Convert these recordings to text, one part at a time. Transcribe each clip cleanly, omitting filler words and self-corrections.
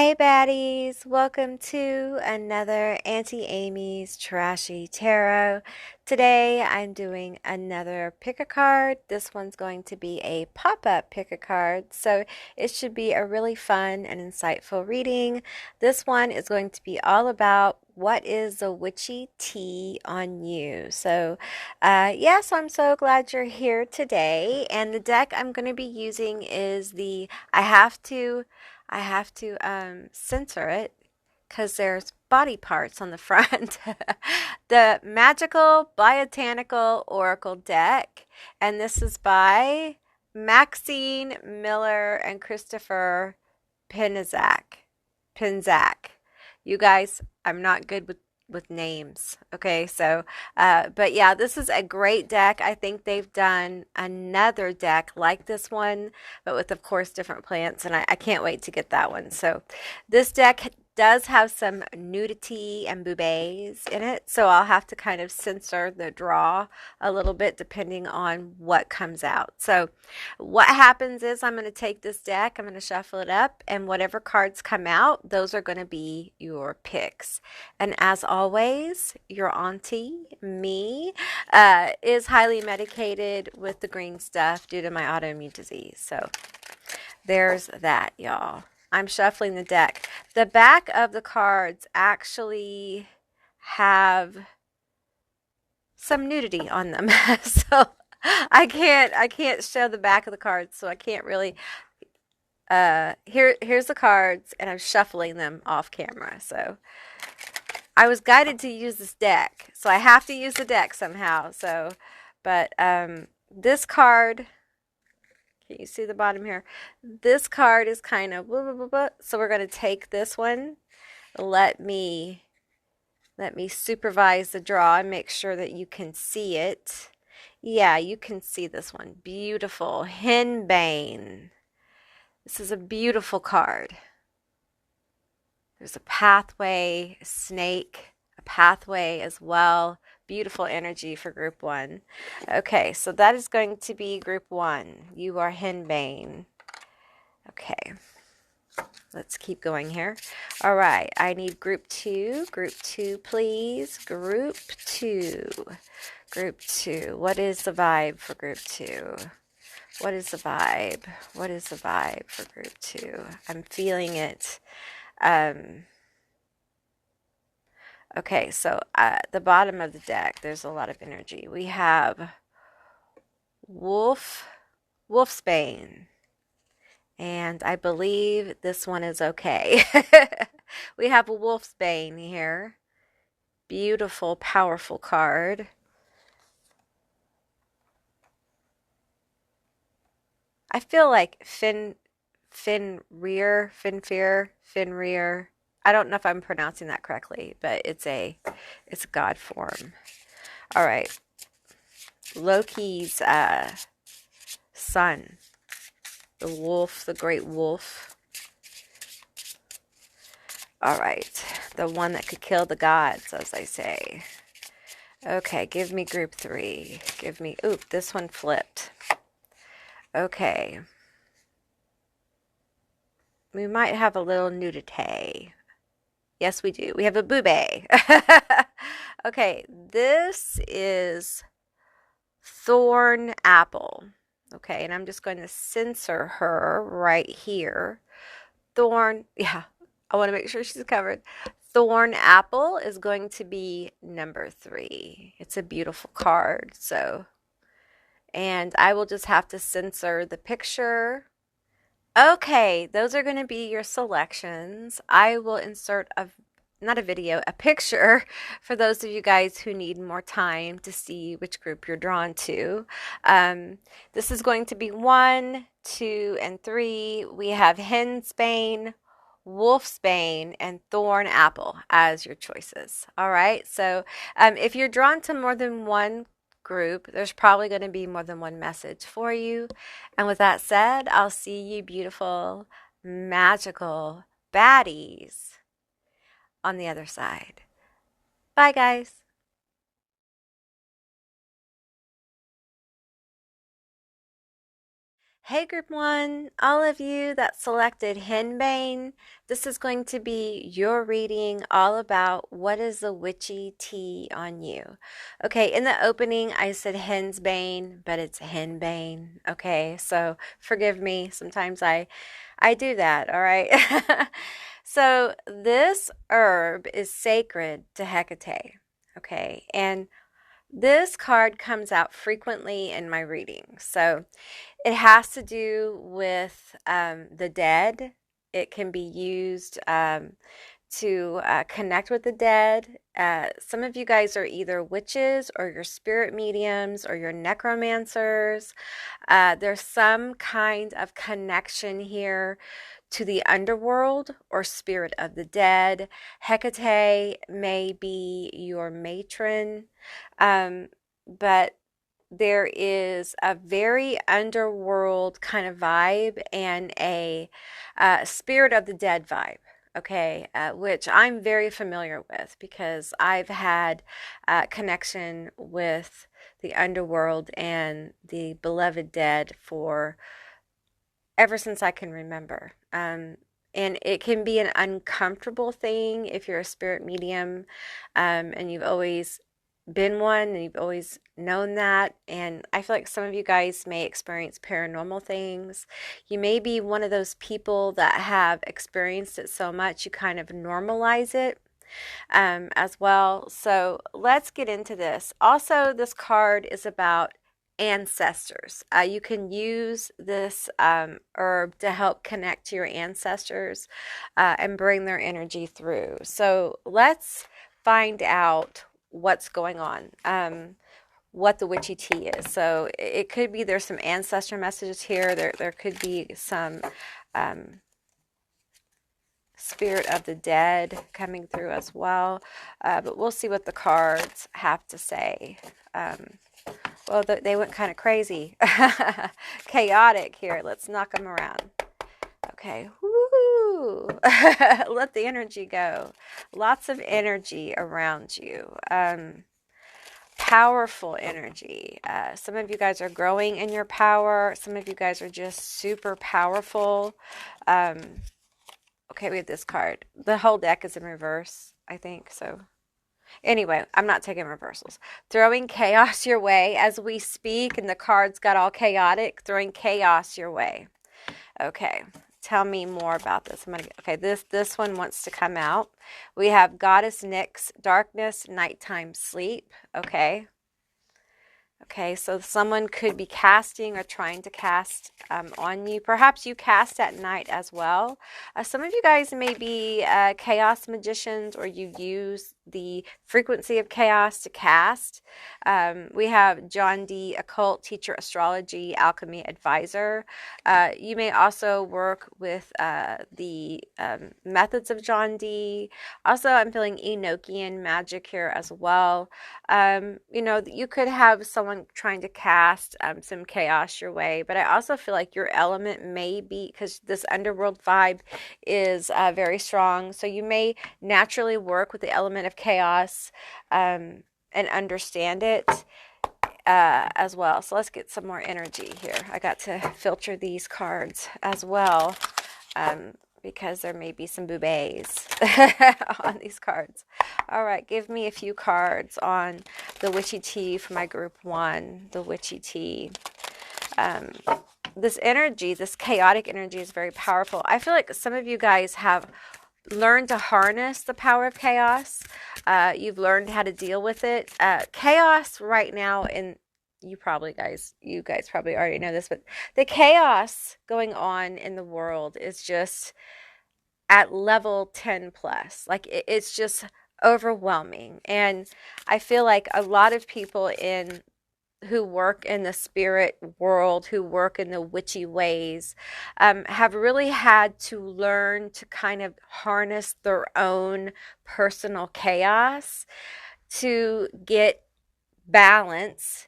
Hey baddies, welcome to another Auntie Amy's Trashy Tarot. Today I'm doing another pick a card. This one's going to be a pop-up pick a card, so it should be a really fun and insightful reading. This one is going to be all about what is the witchy tea on you. So yes, I'm so glad you're here today. And the deck I'm going to be using is the I have to censor it because there's body parts on the front. The Magical Botanical Oracle deck, and this is by Maxine Miller and Christopher Pinzak. Pinzak. You guys, I'm not good with names. Okay, so but yeah, this is a great deck. I think they've done another deck like this one, but with of course different plants, and I can't wait to get that one. So this deck does have some nudity and boobies in it, so I'll have to kind of censor the draw a little bit depending on what comes out. So what happens is I'm going to take this deck, I'm going to shuffle it up, and whatever cards come out, those are going to be your picks. And as always, your auntie, me, is highly medicated with the green stuff due to my autoimmune disease. So there's that, y'all. I'm shuffling the deck. The back of the cards actually have some nudity on them. So I can't show the back of the cards, so I can't really here's the cards, and I'm shuffling them off camera. So I was guided to use this deck, so I have to use the deck somehow. So but this card, can you see the bottom here? This card is kind of blah, blah, blah, blah. So we're going to take this one. Let me supervise the draw and make sure that you can see it. Yeah, you can see this one. Beautiful. Henbane. This is a beautiful card. There's a pathway, a snake, a pathway as well. Beautiful energy for group one. Okay, so that is going to be group one. You are Henbane. Okay, let's keep going here. All right, I need group two. Group two, please. Group two. Group two. What is the vibe for group two? What is the vibe? What is the vibe for group two? I'm feeling it. Okay, so at the bottom of the deck, there's a lot of energy. We have Wolfsbane, and I believe this one is okay. We have a Wolfsbane here. Beautiful, powerful card. I feel like Fenrir. I don't know if I'm pronouncing that correctly, but it's a god form. All right. Loki's son, the wolf, the great wolf. All right. The one that could kill the gods, as I say. Okay, give me group three. Give me, oop, this one flipped. Okay. We might have a little nudity. Yes, we do. We have a boobay. Okay, this is Thorn Apple. Okay, and I'm just going to censor her right here. Thorn, yeah, I want to make sure she's covered. Thorn Apple is going to be number 3. It's a beautiful card, so. And I will just have to censor the picture. Okay, those are going to be your selections. I will insert not a video, a picture for those of you guys who need more time to see which group you're drawn to. This is going to be 1, 2, and 3. We have Henbane, Wolfsbane, and Thorn Apple as your choices. All right, so if you're drawn to more than one group, there's probably going to be more than one message for you. And with that said, I'll see you beautiful, magical baddies on the other side. Bye, guys. Hey Group 1, all of you that selected Henbane, this is going to be your reading all about what is the witchy tea on you. Okay, in the opening I said Hensbane, but it's Henbane. Okay, so forgive me, sometimes I do that, all right? So this herb is sacred to Hecate, okay? And this card comes out frequently in my readings. So it has to do with the dead. It can be used to connect with the dead. Some of you guys are either witches or your spirit mediums or your necromancers. There's some kind of connection here to the underworld or spirit of the dead. Hecate may be your matron, but there is a very underworld kind of vibe and a spirit of the dead vibe. Okay, which I'm very familiar with because I've had connection with the underworld and the beloved dead for ever since I can remember. And it can be an uncomfortable thing if you're a spirit medium, and you've always been one and you've always known that. And I feel like some of you guys may experience paranormal things. You may be one of those people that have experienced it so much you kind of normalize it as well. So let's get into this. Also, this card is about ancestors. You can use this herb to help connect to your ancestors and bring their energy through. So let's find out what's going on, what the witchy tea is. So it could be there's some ancestor messages here. There could be some spirit of the dead coming through as well. But we'll see what the cards have to say. Well, they went kind of crazy. Chaotic here. Let's knock them around. Okay. Woo! Let the energy go. Lots of energy around you. Powerful energy. Some of you guys are growing in your power. Some of you guys are just super powerful. Okay, we have this card. The whole deck is in reverse, I think. So anyway, I'm not taking reversals. Throwing chaos your way as we speak, and the cards got all chaotic. Throwing chaos your way. Okay, tell me more about this. Okay, this one wants to come out. We have Goddess Nyx, darkness, nighttime sleep. Okay. Okay, so someone could be casting or trying to cast on you. Perhaps you cast at night as well. Some of you guys may be chaos magicians, or you use the frequency of chaos to cast. We have John D, Occult, Teacher, Astrology, Alchemy, Advisor. You may also work with the methods of John D. Also, I'm feeling Enochian magic here as well. You could have someone trying to cast some chaos your way, but I also feel like your element may be, because this underworld vibe is very strong, so you may naturally work with the element of chaos and understand it as well. So let's get some more energy here. I got to filter these cards as well, because there may be some boobies on these cards. All right, give me a few cards on the witchy tea for my group 1, the witchy tea. This energy, this chaotic energy is very powerful. I feel like some of you guys have learned to harness the power of chaos. You've learned how to deal with it. Chaos right now you guys probably already know this, but the chaos going on in the world is just at level 10 plus. Like it's just overwhelming. And I feel like a lot of people who work in the spirit world, who work in the witchy ways, have really had to learn to kind of harness their own personal chaos to get balance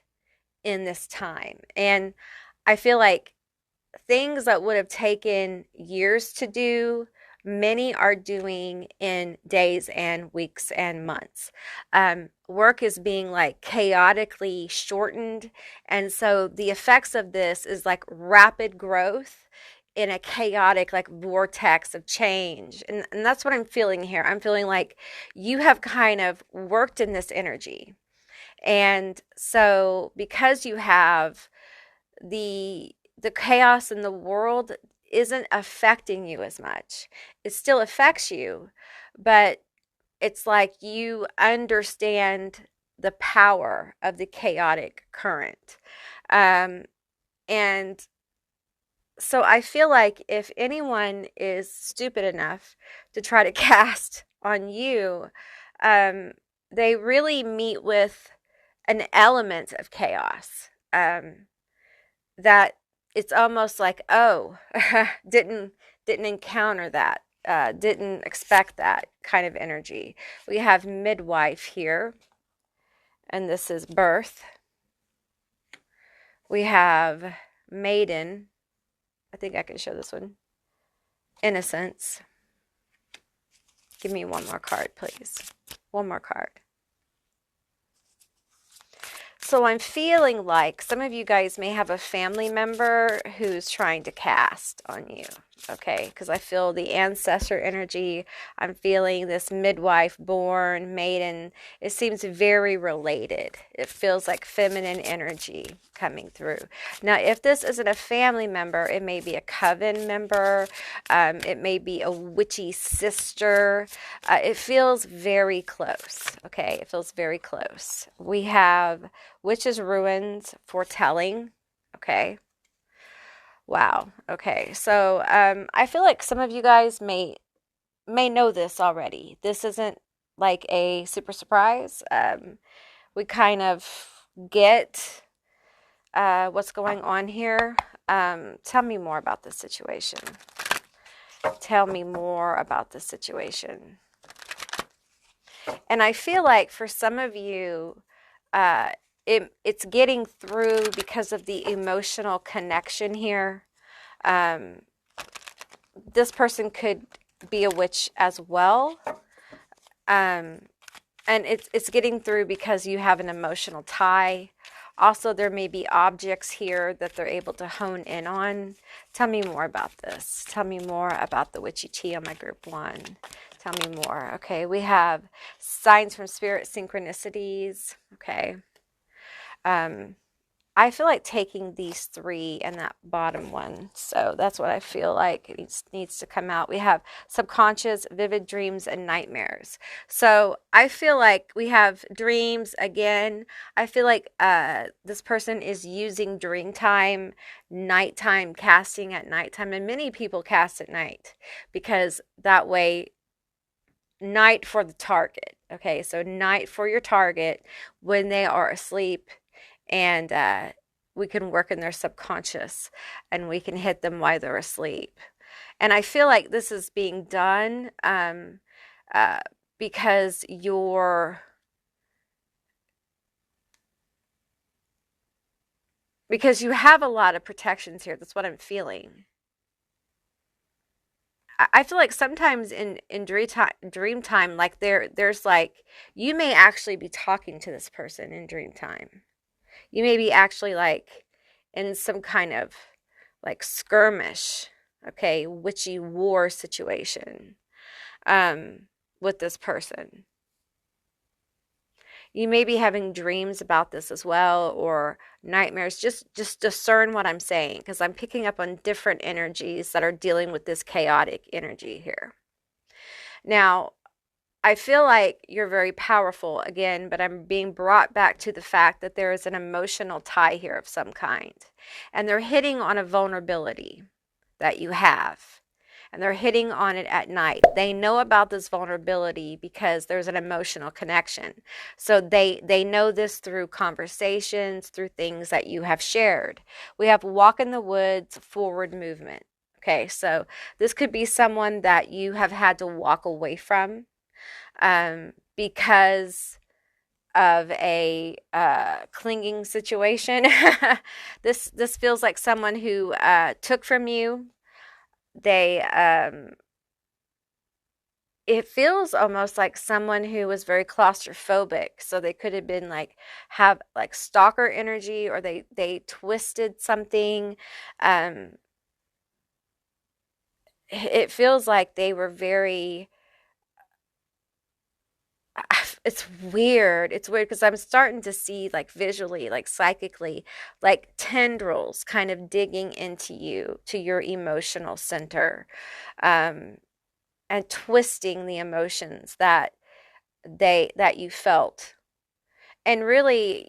in this time. And I feel like things that would have taken years to do many are doing in days and weeks and months. Work is being like chaotically shortened. And so the effects of this is like rapid growth in a chaotic like vortex of change. And that's what I'm feeling here. I'm feeling like you have kind of worked in this energy. And so because you have the chaos in the world isn't affecting you as much. It still affects you, but it's like you understand the power of the chaotic current. And so I feel like if anyone is stupid enough to try to cast on you, they really meet with an element of chaos. That it's almost like, oh, didn't encounter that, didn't expect that kind of energy. We have midwife here, and this is birth. We have maiden. I think I can show this one. Innocence. Give me one more card, please. One more card. So I'm feeling like some of you guys may have a family member who's trying to cast on you, okay? Because I feel the ancestor energy. I'm feeling this midwife, born, maiden. It seems very related. It feels like feminine energy coming through. Now, if this isn't a family member, it may be a coven member. It may be a witchy sister. It feels very close, okay? It feels very close. We have witches' ruins, foretelling, okay? Wow, okay. So I feel like some of you guys may know this already. This isn't like a super surprise. We kind of get what's going on here. Tell me more about this situation. Tell me more about this situation. And I feel like for some of you, it's getting through because of the emotional connection here. This person could be a witch as well. And it's getting through because you have an emotional tie. Also, there may be objects here that they're able to hone in on. Tell me more about this. Tell me more about the witchy tea on my group 1. Tell me more. Okay, we have signs from spirit, synchronicities. Okay. I feel like taking these 3 and that bottom one. So that's what I feel like it needs to come out. We have subconscious, vivid dreams, and nightmares. So I feel like we have dreams again. I feel like this person is using dream time, nighttime, casting at nighttime. And many people cast at night because that way, night for the target. Okay, so night for your target when they are asleep. And we can work in their subconscious and we can hit them while they're asleep. And I feel like this is being done because you have a lot of protections here. That's what I'm feeling. I feel like sometimes in dream time, like there's like, you may actually be talking to this person in dream time. You may be actually like in some kind of like skirmish, okay, witchy war situation with this person. You may be having dreams about this as well, or nightmares. Just discern what I'm saying, because I'm picking up on different energies that are dealing with this chaotic energy here. Now, I feel like you're very powerful again, but I'm being brought back to the fact that there is an emotional tie here of some kind. And they're hitting on a vulnerability that you have. And they're hitting on it at night. They know about this vulnerability because there's an emotional connection. So they know this through conversations, through things that you have shared. We have walk in the woods, forward movement. Okay, so this could be someone that you have had to walk away from. Because of a clinging situation. This feels like someone who took from you. They it feels almost like someone who was very claustrophobic. So they could have been like, have like stalker energy, or they twisted something. Um, it feels like they were very, it's weird. It's weird because I'm starting to see, like, visually, like psychically, like tendrils kind of digging into you, to your emotional center, um, and twisting the emotions that you felt. And really,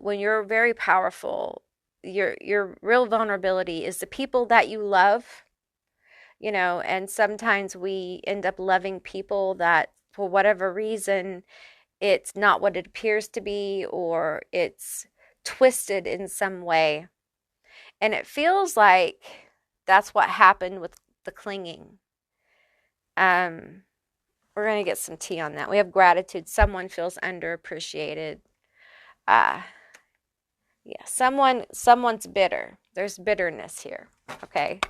when you're very powerful, your real vulnerability is the people that you love, and sometimes we end up loving people that, for whatever reason, it's not what it appears to be, or it's twisted in some way. And it feels like that's what happened with the clinging. Um, we're going to get some tea on that. We have gratitude. Someone feels underappreciated. Uh, yeah, someone's bitter. There's bitterness here. Okay.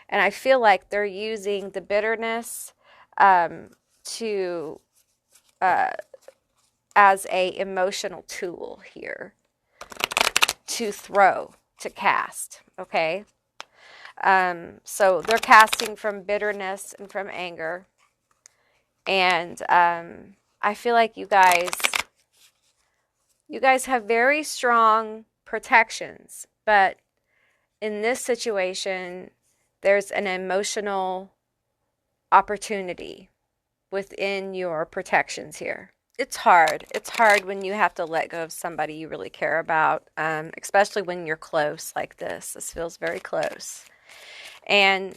And I feel like they're using the bitterness to as a emotional tool here, to cast. Okay. So they're casting from bitterness and from anger. And I feel like you guys have very strong protections, but in this situation, there's an emotional opportunity within your protections here. It's hard. It's hard when you have to let go of somebody you really care about, especially when you're close like this. This feels very close. And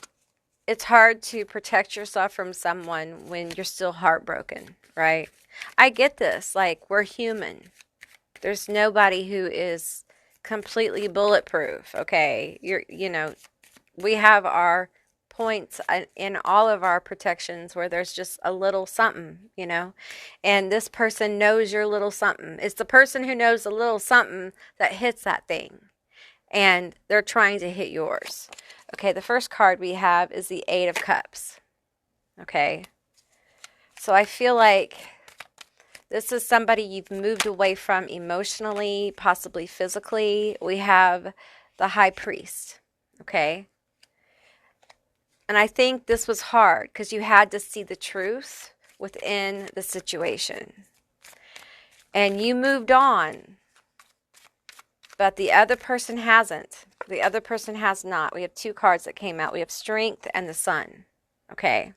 it's hard to protect yourself from someone when you're still heartbroken, right? I get this. Like, we're human. There's nobody who is completely bulletproof, okay? We have our points in all of our protections where there's just a little something, and this person knows your little something. It's the person who knows the little something that hits that thing, and they're trying to hit yours. Okay, the first card we have is the Eight of Cups. Okay, so I feel like this is somebody you've moved away from emotionally, possibly physically. We have the High Priest. Okay, and I think this was hard because you had to see the truth within the situation. And you moved on, but the other person hasn't. The other person has not. We have two cards that came out. We have Strength and the Sun. Okay.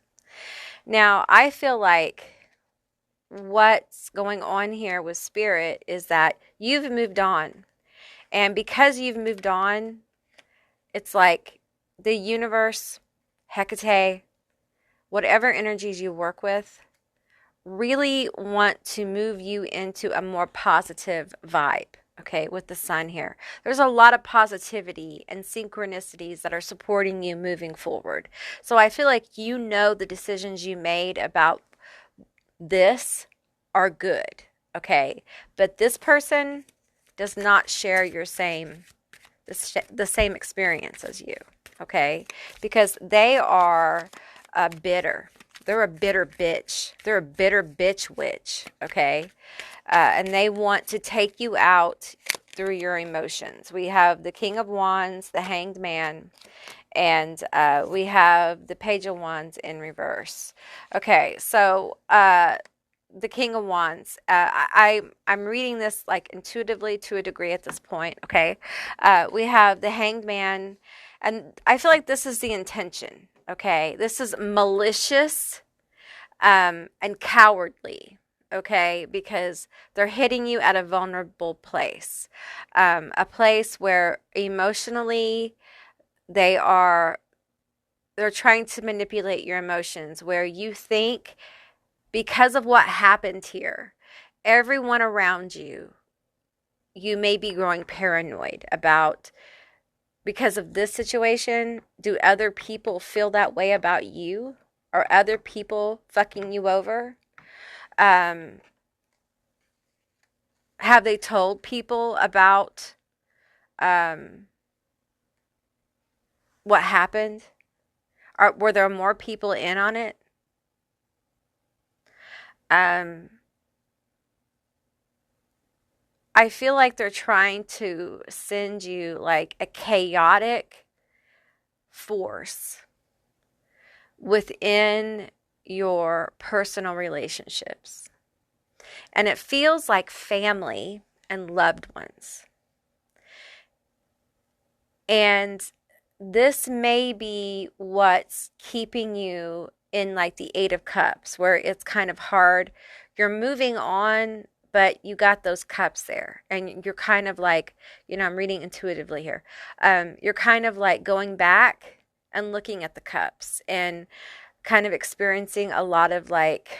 Now, I feel like what's going on here with Spirit is that you've moved on. And because you've moved on, it's like the universe, Hecate, whatever energies you work with, really want to move you into a more positive vibe, okay, with the Sun here. There's a lot of positivity and synchronicities that are supporting you moving forward. So I feel like the decisions you made about this are good, okay? But this person does not share the same experience as you, okay? Because they are bitter. They're a bitter bitch. They're a bitter bitch witch, okay? And they want to take you out through your emotions. We have the King of Wands, the Hanged Man, and we have the Page of Wands in reverse. Okay, so the King of Wands. I'm reading this like intuitively to a degree at this point. Okay, we have the Hanged Man, and I feel like this is the intention. Okay, this is malicious, and cowardly. Okay, because they're hitting you at a vulnerable place, a place where emotionally they're trying to manipulate your emotions, where you think, because of what happened here, everyone around you may be growing paranoid about. Because of this situation, do other people feel that way about you? Are other people fucking you over? Have they told people about what happened? Were there more people in on it? Um, I feel like they're trying to send you like a chaotic force within your personal relationships. And it feels like family and loved ones. And this may be what's keeping you in like the Eight of Cups, where it's kind of hard. You're moving on, but you got those cups there. And you're kind of like, I'm reading intuitively here. You're kind of like going back and looking at the cups and kind of experiencing a lot of like,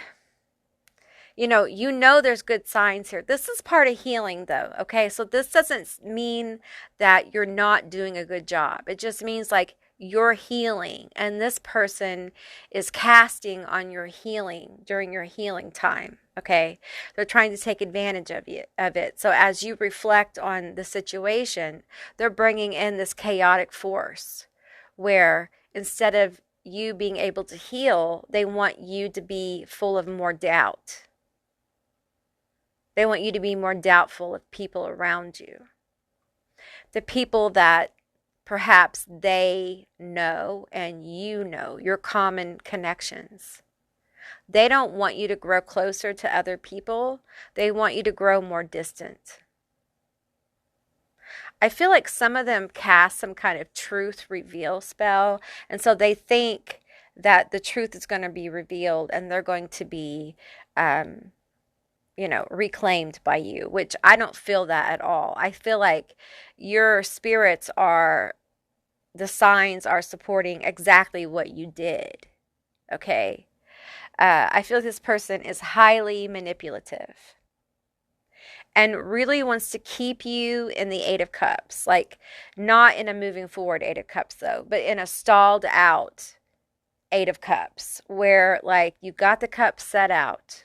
there's good signs here. This is part of healing though, okay? So this doesn't mean that you're not doing a good job. It just means like you're healing and this person is casting on your healing during your healing time, okay? They're trying to take advantage of it. So as you reflect on the situation, they're bringing in this chaotic force where instead of you being able to heal, they want you to be full of more doubt. They want you to be more doubtful of people around you. The people that perhaps they know and you know, your common connections. They don't want you to grow closer to other people. They want you to grow more distant. I feel like some of them cast some kind of truth reveal spell, and so they think that the truth is going to be revealed and they're going to be reclaimed by you, which I don't feel that at all. I feel like your spirits the signs are supporting exactly what you did. Okay. I feel this person is highly manipulative and really wants to keep you in the Eight of Cups, like not in a moving forward Eight of Cups though, but in a stalled out Eight of Cups where like you got the cup set out.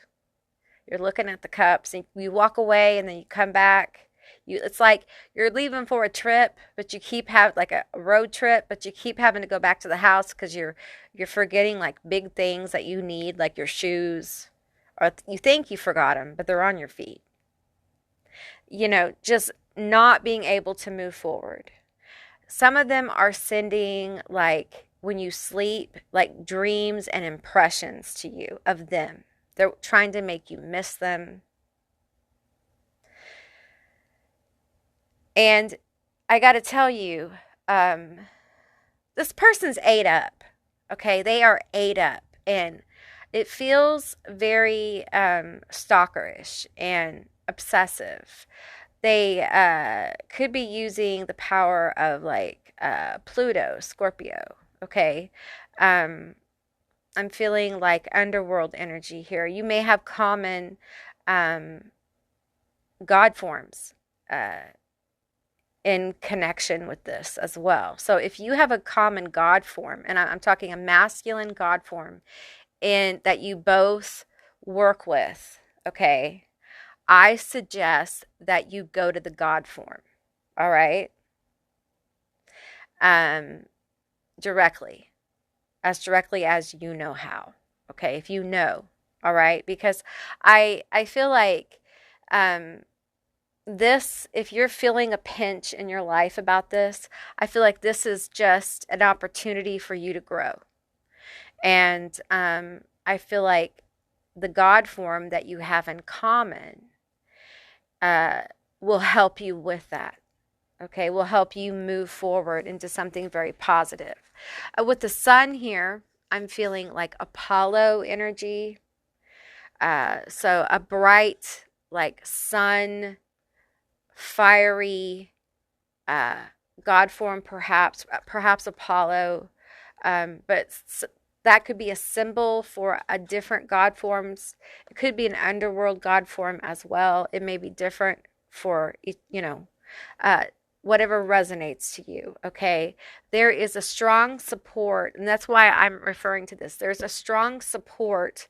You're looking at the cups and you walk away and then you come back. It's like you're leaving for a trip, but you keep having like a road trip, but you keep having to go back to the house because you're forgetting like big things that you need, like your shoes, or you think you forgot them, but they're on your feet. Just not being able to move forward. Some of them are sending like when you sleep, like dreams and impressions to you of them. They're trying to make you miss them. And I got to tell you, this person's ate up. Okay, they are ate up. And it feels very stalkerish and obsessive. They could be using the power of like Pluto, Scorpio. Okay. I'm feeling like underworld energy here. You may have common God forms in connection with this as well. So if you have a common God form, and I'm talking a masculine God form, in that you both work with, okay, I suggest that you go to the God form, all right, directly as you know how, okay, if you know, all right, because I feel like this, if you're feeling a pinch in your life about this, I feel like this is just an opportunity for you to grow. And I feel like the God form that you have in common will help you with that. Okay, will help you move forward into something very positive. With the sun here, I'm feeling like Apollo energy. So a bright, like sun, fiery God form, perhaps Apollo, but that could be a symbol for a different God forms. It could be an underworld God form as well. It may be different for whatever resonates to you. Okay, there is a strong support, and that's why I'm referring to this. There's a strong support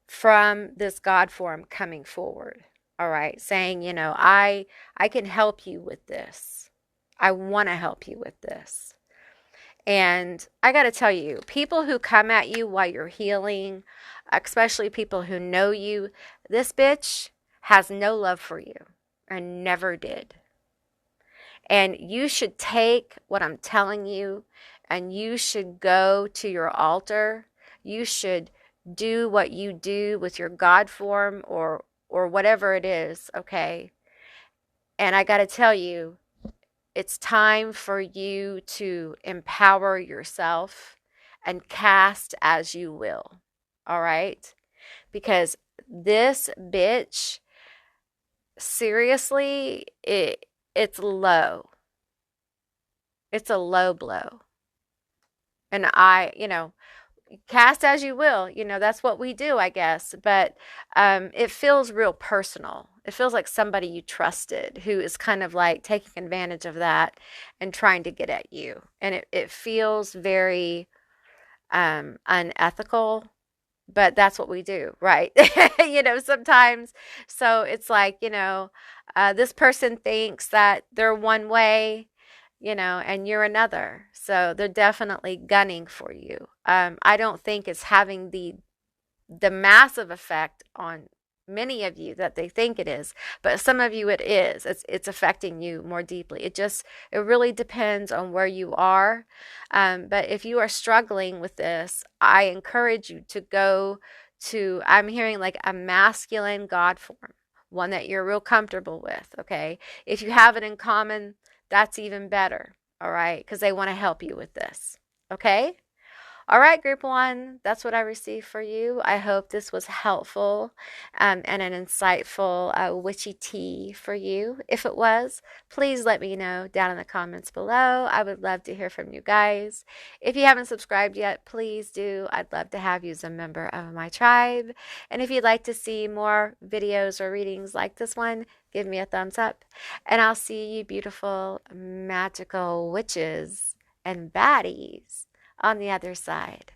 from this God form coming forward. All right, saying, I can help you with this. I want to help you with this. And I got to tell you, people who come at you while you're healing, especially people who know you. This bitch has no love for you and never did. And you should take what I'm telling you and you should go to your altar. You should do what you do with your God form or whatever it is, okay? And I got to tell you, it's time for you to empower yourself and cast as you will. All right? Because this bitch, seriously, it's low. It's a low blow. And cast as you will, that's what we do, I guess. But it feels real personal. It feels like somebody you trusted who is kind of like taking advantage of that and trying to get at you. And it feels very unethical, but that's what we do, right? Sometimes. So it's like, this person thinks that they're one way, and you're another. So they're definitely gunning for you. I don't think it's having the massive effect on many of you that they think it is, but some of you it is. It's affecting you more deeply. It really depends on where you are. But if you are struggling with this, I encourage you to go to, I'm hearing like a masculine God form, one that you're real comfortable with, okay? If you have it in common, that's even better, all right? Because they want to help you with this, okay? All right, group one, that's what I received for you. I hope this was helpful and an insightful witchy tea for you. If it was, please let me know down in the comments below. I would love to hear from you guys. If you haven't subscribed yet, please do. I'd love to have you as a member of my tribe. And if you'd like to see more videos or readings like this one, give me a thumbs up. And I'll see you beautiful, magical witches and baddies on the other side.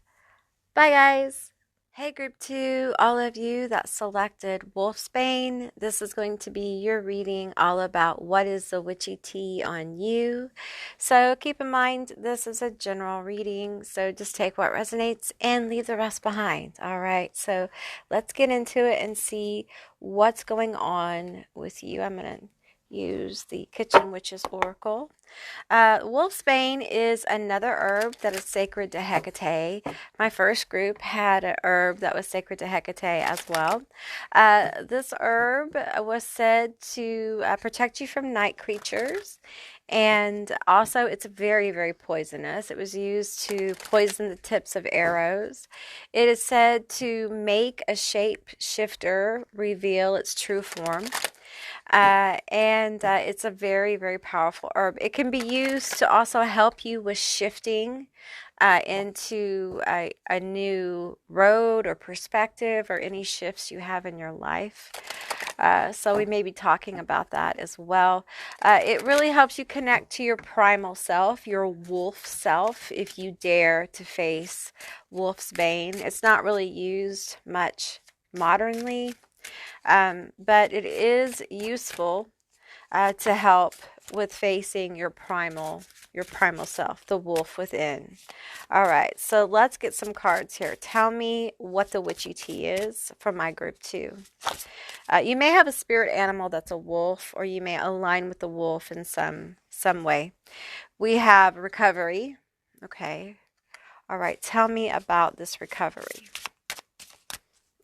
Bye, guys. Hey, group two, all of you that selected Wolfsbane, this is going to be your reading all about what is the witchy tea on you. So keep in mind, this is a general reading, so just take what resonates and leave the rest behind. All right, so let's get into it and see what's going on with you. I'm going to use the Kitchen Witches Oracle. Wolfsbane is another herb that is sacred to Hecate. My first group had an herb that was sacred to Hecate as well. This herb was said to protect you from night creatures, and also it's very, very poisonous. It was used to poison the tips of arrows. It is said to make a shapeshifter reveal its true form. And it's a very, very powerful herb. It can be used to also help you with shifting into a new road or perspective or any shifts you have in your life. So we may be talking about that as well. It really helps you connect to your primal self, your wolf self, if you dare to face Wolfsbane. It's not really used much modernly. But it is useful to help with facing your primal self, the wolf within. All right, so let's get some cards here. Tell me what the witchy tea is from my group two. You may have a spirit animal that's a wolf, or you may align with the wolf in some way. We have recovery. Okay. All right, tell me about this recovery.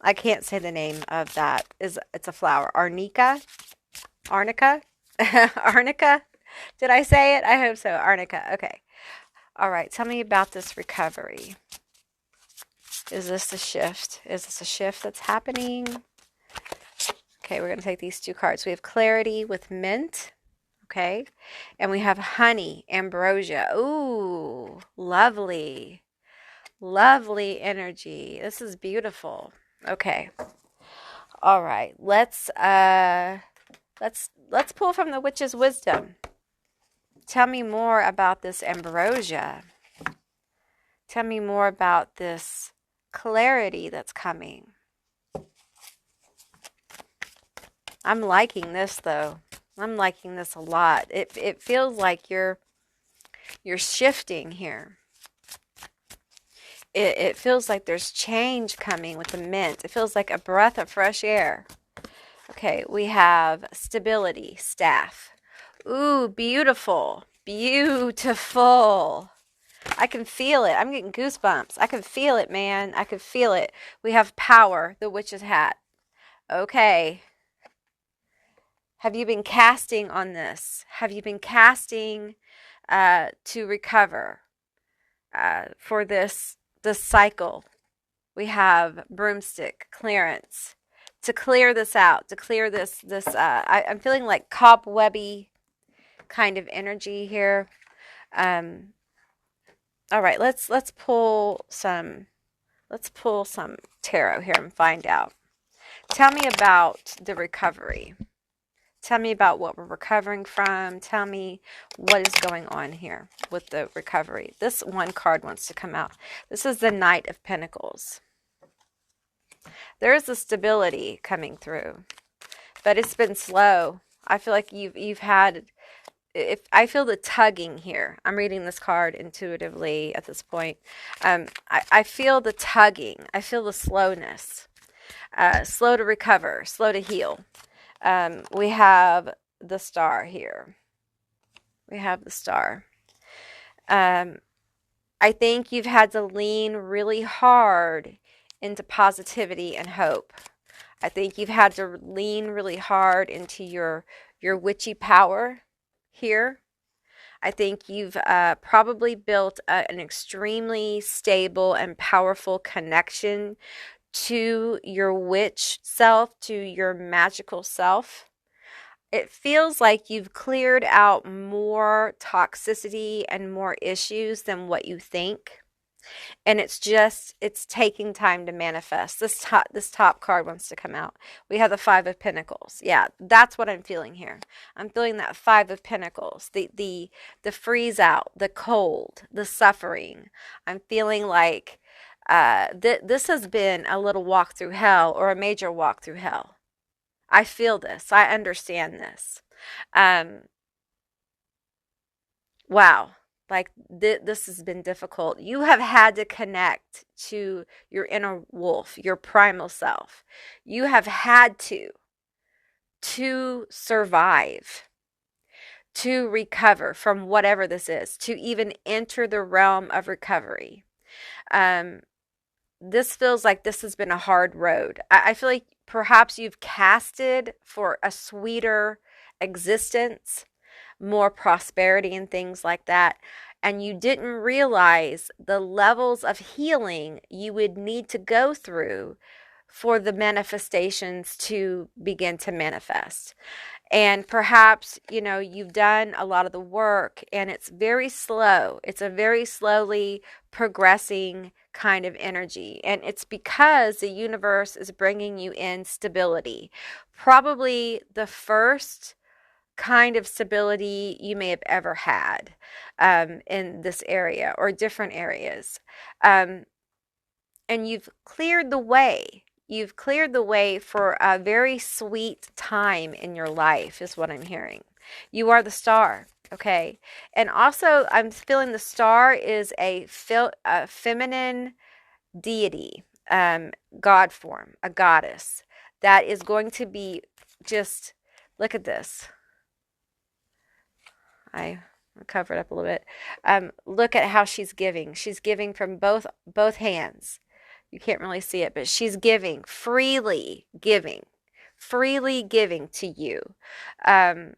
I can't say the name of that. It's a flower. Arnica? Arnica? Did I say it? I hope so. Arnica. Okay. All right. Tell me about this recovery. Is this a shift? Is this a shift that's happening? Okay, we're going to take these two cards. We have clarity with mint. Okay. And we have honey, ambrosia. Ooh, lovely. Lovely energy. This is beautiful. Okay. All right. Let's pull from the witch's wisdom. Tell me more about this ambrosia. Tell me more about this clarity that's coming. I'm liking this though. I'm liking this a lot. It feels like you're shifting here. it feels like there's change coming with the mint. It feels like a breath of fresh air. Okay, we have stability, staff. Ooh, beautiful. Beautiful. I can feel it. I'm getting goosebumps. I can feel it, man. I can feel it. We have power, the witch's hat. Okay. Have you been casting on this? Have you been casting to recover for this cycle? We have broomstick, clearance. To clear this out, to clear this I'm feeling like cobwebby kind of energy here. All right, let's pull some tarot here and find out. Tell me about the recovery. Tell me about what we're recovering from. Tell me what is going on here with the recovery. This one card wants to come out. This is the Knight of Pentacles. There is a stability coming through, but it's been slow. I feel like you've had, I feel the tugging here. I'm reading this card intuitively at this point. I feel the tugging. I feel the slowness. Slow to recover, slow to heal. We have the Star here. We have the Star. I think you've had to lean really hard into positivity and hope. I think you've had to lean really hard into your witchy power here. I think you've probably built an extremely stable and powerful connection to your witch self, to your magical self. It feels like you've cleared out more toxicity and more issues than what you think. And it's taking time to manifest. This top card wants to come out. We have the Five of Pentacles. Yeah, that's what I'm feeling here. I'm feeling that Five of Pentacles, the freeze out, the cold, the suffering. I'm feeling like this has been a little walk through hell, or a major walk through hell. I feel this. I understand this. Wow. Like this has been difficult. You have had to connect to your inner wolf, your primal self. You have had to survive, to recover from whatever this is, to even enter the realm of recovery. This feels like this has been a hard road. I feel like perhaps you've casted for a sweeter existence, more prosperity and things like that, and you didn't realize the levels of healing you would need to go through for the manifestations to begin to manifest. And perhaps, you've done a lot of the work and it's very slow. It's a very slowly progressing kind of energy. And it's because the universe is bringing you in stability. Probably the first kind of stability you may have ever had in this area or different areas. And you've cleared the way. You've cleared the way for a very sweet time in your life, is what I'm hearing. You are the Star, okay? And also, I'm feeling the Star is a feminine deity, god form, a goddess that is going to be just, look at this. I covered up a little bit. Look at how she's giving. She's giving from both hands. You can't really see it, but she's freely giving to you. And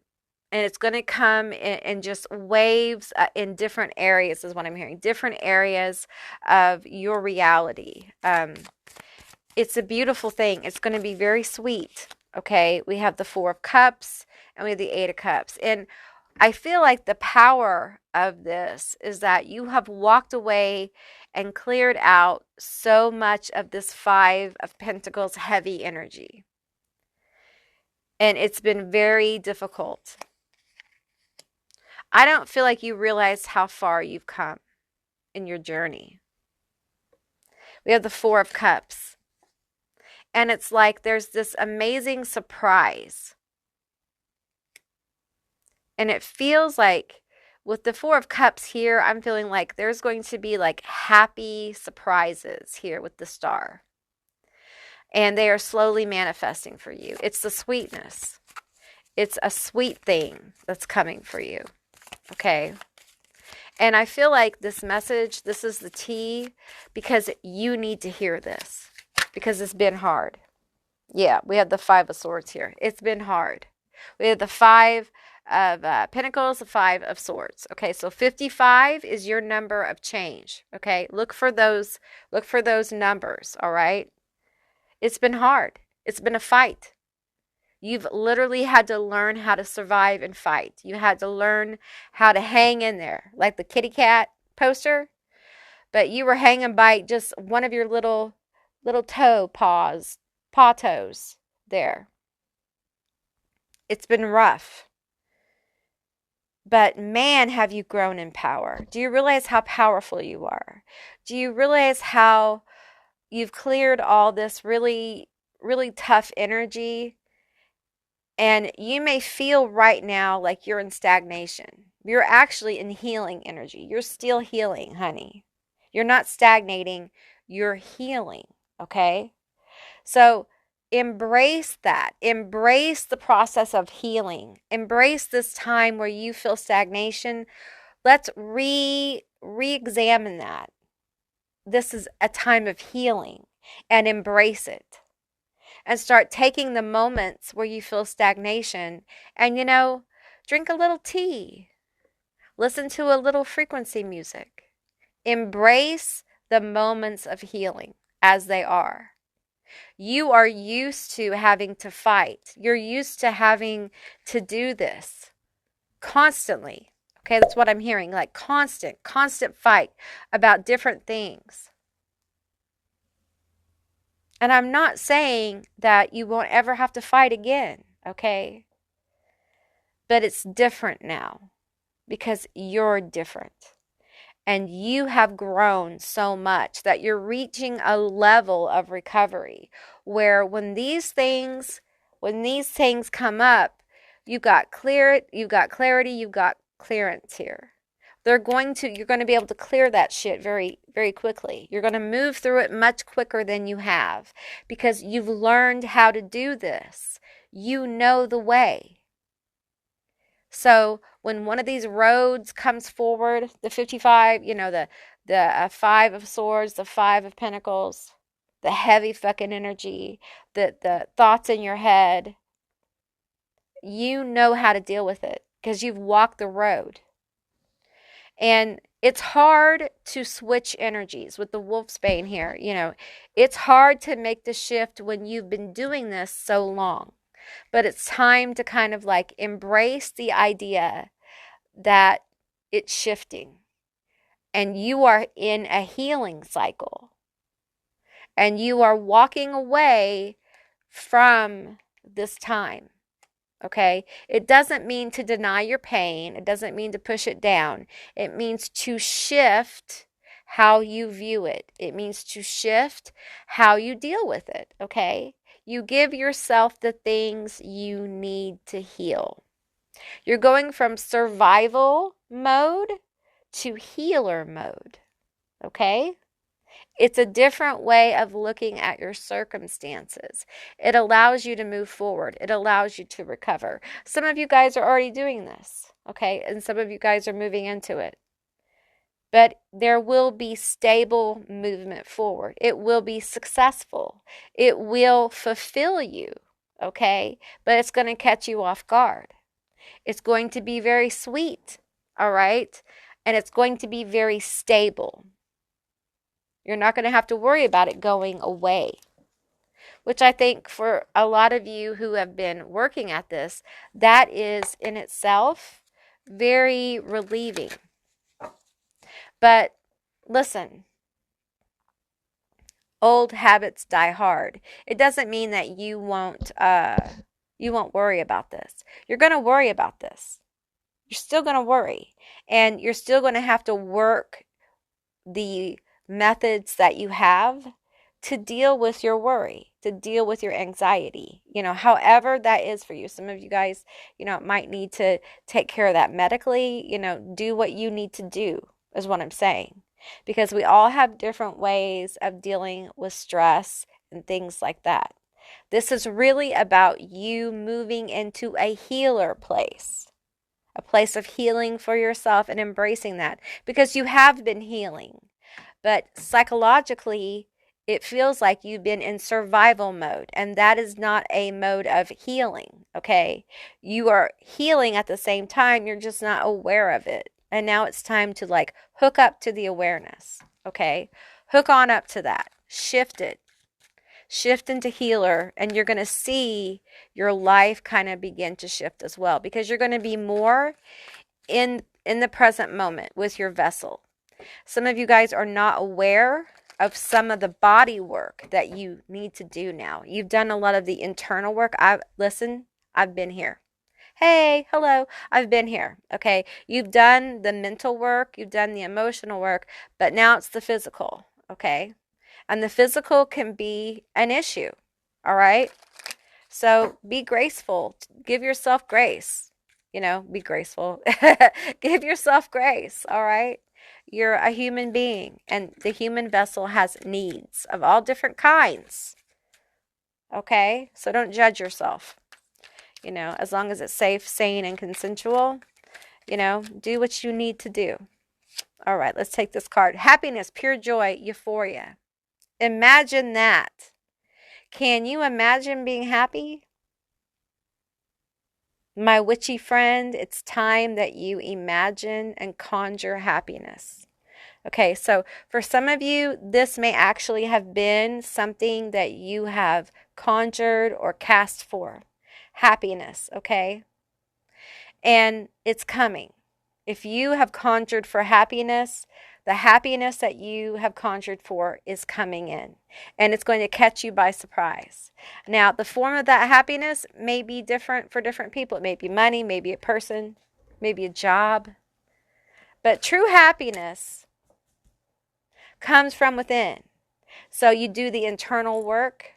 it's going to come in just waves in different areas, is what I'm hearing. Different areas of your reality. It's a beautiful thing. It's going to be very sweet. Okay, we have the Four of Cups and we have the Eight of Cups. And I feel like the power of this is that you have walked away and cleared out so much of this Five of Pentacles heavy energy. And it's been very difficult. I don't feel like you realize how far you've come in your journey. We have the Four of Cups. And it's like there's this amazing surprise. And it feels like With the Four of Cups here, I'm feeling like there's going to be like happy surprises here with the Star. And they are slowly manifesting for you. It's the sweetness. It's a sweet thing that's coming for you. Okay? And I feel like this message, this is the tea, because you need to hear this. Because it's been hard. Yeah, we have the Five of Swords here. It's been hard. We have the Five of Pentacles, the Five of Swords. Okay, so 55 is your number of change. Okay, look for those numbers. All right. It's been hard. It's been a fight. You've literally had to learn how to survive and fight. You had to learn how to hang in there, like the kitty cat poster. But you were hanging by just one of your little paw toes there. It's been rough. But man, have you grown in power. Do you realize how powerful you are? Do you realize how you've cleared all this really, really tough energy? And you may feel right now like you're in stagnation. You're actually in healing energy. You're still healing, honey. You're not stagnating. You're healing, okay? So embrace that. Embrace the process of healing. Embrace this time where you feel stagnation. Let's re-examine that. This is a time of healing, and embrace it. And start taking the moments where you feel stagnation and, drink a little tea. Listen to a little frequency music. Embrace the moments of healing as they are. You are used to having to fight. You're used to having to do this constantly. Okay, that's what I'm hearing, like constant fight about different things. And I'm not saying that you won't ever have to fight again, okay? But it's different now because you're different. And you have grown so much that you're reaching a level of recovery where when these things come up, you've got clarity, you've got clearance here. You're going to be able to clear that shit very, very quickly. You're going to move through it much quicker than you have because you've learned how to do this. You know the way. So when one of these roads comes forward, the 55, the Five of Swords, the Five of Pentacles, the heavy fucking energy, the thoughts in your head, you know how to deal with it because you've walked the road. And it's hard to switch energies with the Wolfsbane here. It's hard to make the shift when you've been doing this so long. But it's time to kind of like embrace the idea that it's shifting. And you are in a healing cycle. And you are walking away from this time. Okay? It doesn't mean to deny your pain. It doesn't mean to push it down. It means to shift how you view it. It means to shift how you deal with it. Okay? You give yourself the things you need to heal. You're going from survival mode to healer mode. Okay? It's a different way of looking at your circumstances. It allows you to move forward. It allows you to recover. Some of you guys are already doing this, okay? And some of you guys are moving into it. But there will be stable movement forward. It will be successful. It will fulfill you, okay? But it's going to catch you off guard. It's going to be very sweet, all right? And it's going to be very stable. You're not going to have to worry about it going away, which I think for a lot of you who have been working at this, that is in itself very relieving. But listen, old habits die hard. It doesn't mean that you won't worry about this. You're going to worry about this. You're still going to worry, and you're still going to have to work the methods that you have to deal with your worry, to deal with your anxiety, however that is for you. Some of you guys, might need to take care of that medically, do what you need to do is what I'm saying. Because we all have different ways of dealing with stress and things like that. This is really about you moving into a healer place, a place of healing for yourself and embracing that, because you have been healing. But psychologically, it feels like you've been in survival mode, and that is not a mode of healing, okay? You are healing at the same time, you're just not aware of it. And now it's time to like hook up to the awareness, okay? Hook on up to that. Shift it. Shift into healer, and you're going to see your life kind of begin to shift as well, because you're going to be more in the present moment with your vessel. Some of you guys are not aware of some of the body work that you need to do now. You've done a lot of the internal work. I've been here. Hey, hello, I've been here, okay? You've done the mental work, you've done the emotional work, but now it's the physical, okay? And the physical can be an issue, all right? So be graceful. Give yourself grace. Be graceful. Give yourself grace, all right? You're a human being, and the human vessel has needs of all different kinds, okay? So don't judge yourself. As long as it's safe, sane, and consensual, do what you need to do. All right, let's take this card. Happiness, pure joy, euphoria. Imagine that. Can you imagine being happy? My witchy friend, it's time that you imagine and conjure happiness. Okay, so for some of you, this may actually have been something that you have conjured or cast for. Happiness, okay? And it's coming. If you have conjured for happiness, the happiness that you have conjured for is coming in, and it's going to catch you by surprise. Now, the form of that happiness may be different for different people. It may be money, maybe a person, maybe a job. But true happiness comes from within. So you do the internal work,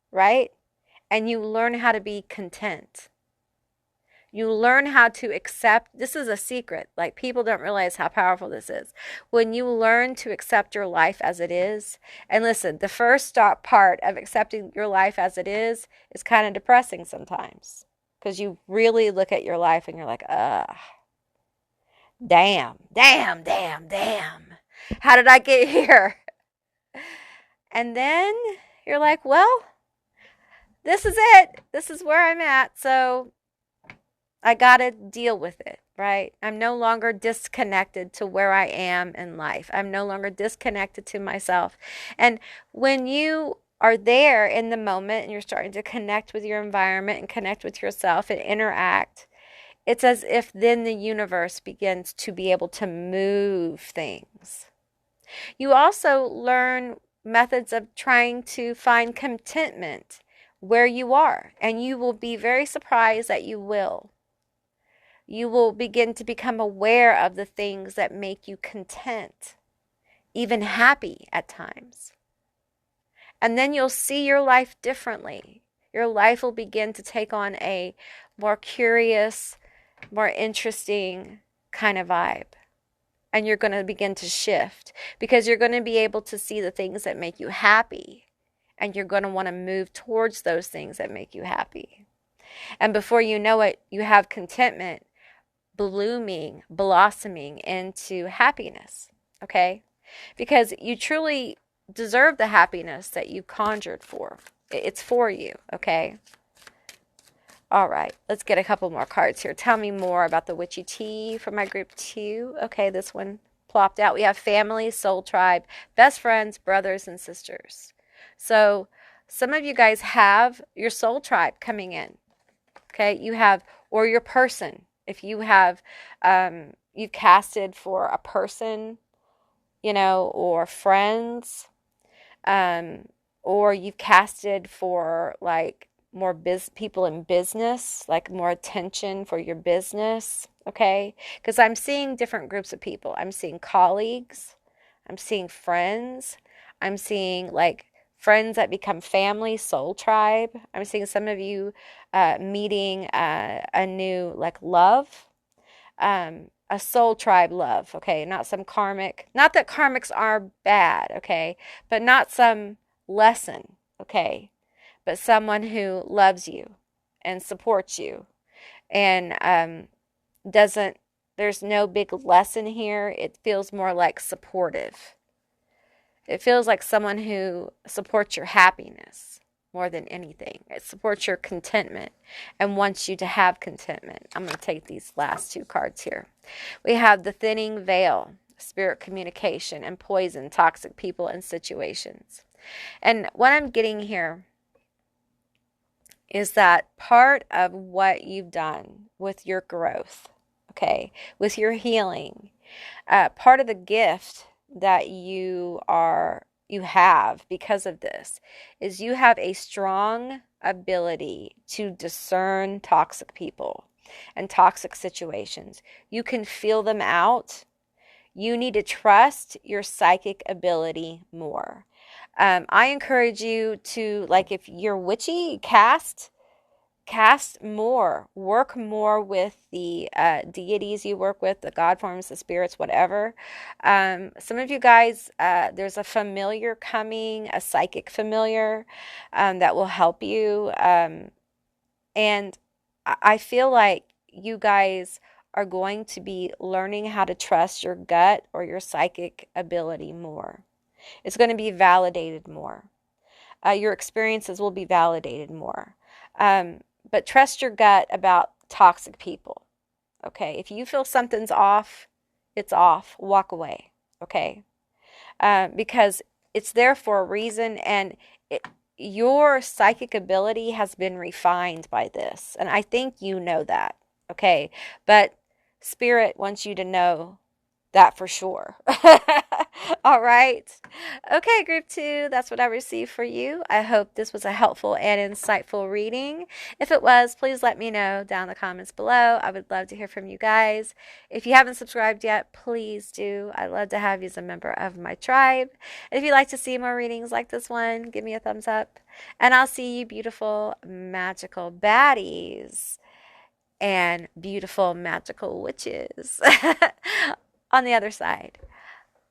right? And you learn how to be content. You learn how to accept. This is a secret. Like, people don't realize how powerful this is. When you learn to accept your life as it is, and listen, the first part of accepting your life as it is kind of depressing sometimes, because you really look at your life and you're like, damn. How did I get here? And then you're like, well, this is it. This is where I'm at. So I got to deal with it, right? I'm no longer disconnected to where I am in life. I'm no longer disconnected to myself. And when you are there in the moment and you're starting to connect with your environment and connect with yourself and interact, it's as if then the universe begins to be able to move things. You also learn methods of trying to find contentment where you are, and you will be very surprised that you will. You will begin to become aware of the things that make you content, even happy at times. And then you'll see your life differently. Your life will begin to take on a more curious, more interesting kind of vibe. And you're going to begin to shift, because you're going to be able to see the things that make you happy. And you're going to want to move towards those things that make you happy. And before you know it, you have contentment blossoming into happiness, okay? Because you truly deserve the happiness that you conjured for. It's for you, okay? All right, let's get a couple more cards here. Tell me more about the witchy tea for my group 2. Okay, this one plopped out. We have family, soul tribe, best friends, brothers, and sisters. So some of you guys have your soul tribe coming in, okay? You have, or your person. If you have, you've casted for a person, or friends, or you've casted for like more people in business, like more attention for your business, okay? Because I'm seeing different groups of people. I'm seeing colleagues, I'm seeing friends, I'm seeing like friends that become family, soul tribe. I'm seeing some of you meeting a new like love, a soul tribe love, okay? Not some karmic, not that karmics are bad, okay? But not some lesson, okay? But someone who loves you and supports you and doesn't, there's no big lesson here. It feels more like supportive. It feels like someone who supports your happiness more than anything. It supports your contentment and wants you to have contentment. I'm going to take these last two cards here. We have the thinning veil, spirit communication, and poison, toxic people and situations. And what I'm getting here is that part of what you've done with your growth, okay, with your healing, part of the gift that you have because of this is you have a strong ability to discern toxic people and toxic situations. You can feel them out. You need to trust your psychic ability more. I encourage you to, like, if you're witchy, cast more, work more with the deities you work with, the god forms, the spirits, whatever. Some of you guys, there's a familiar coming, a psychic familiar that will help you. And I feel like you guys are going to be learning how to trust your gut or your psychic ability more. It's going to be validated more. Your experiences will be validated more. But trust your gut about toxic people. Okay. If you feel something's off, it's off. Walk away. Okay. Because it's there for a reason, and your psychic ability has been refined by this. And I think you know that. Okay. But Spirit wants you to know that for sure. All right. Okay, group 2, that's what I received for you. I hope this was a helpful and insightful reading. If it was, please let me know down in the comments below. I would love to hear from you guys. If you haven't subscribed yet, please do. I'd love to have you as a member of my tribe. If you'd like to see more readings like this one, give me a thumbs up. And I'll see you beautiful, magical baddies and beautiful, magical witches on the other side.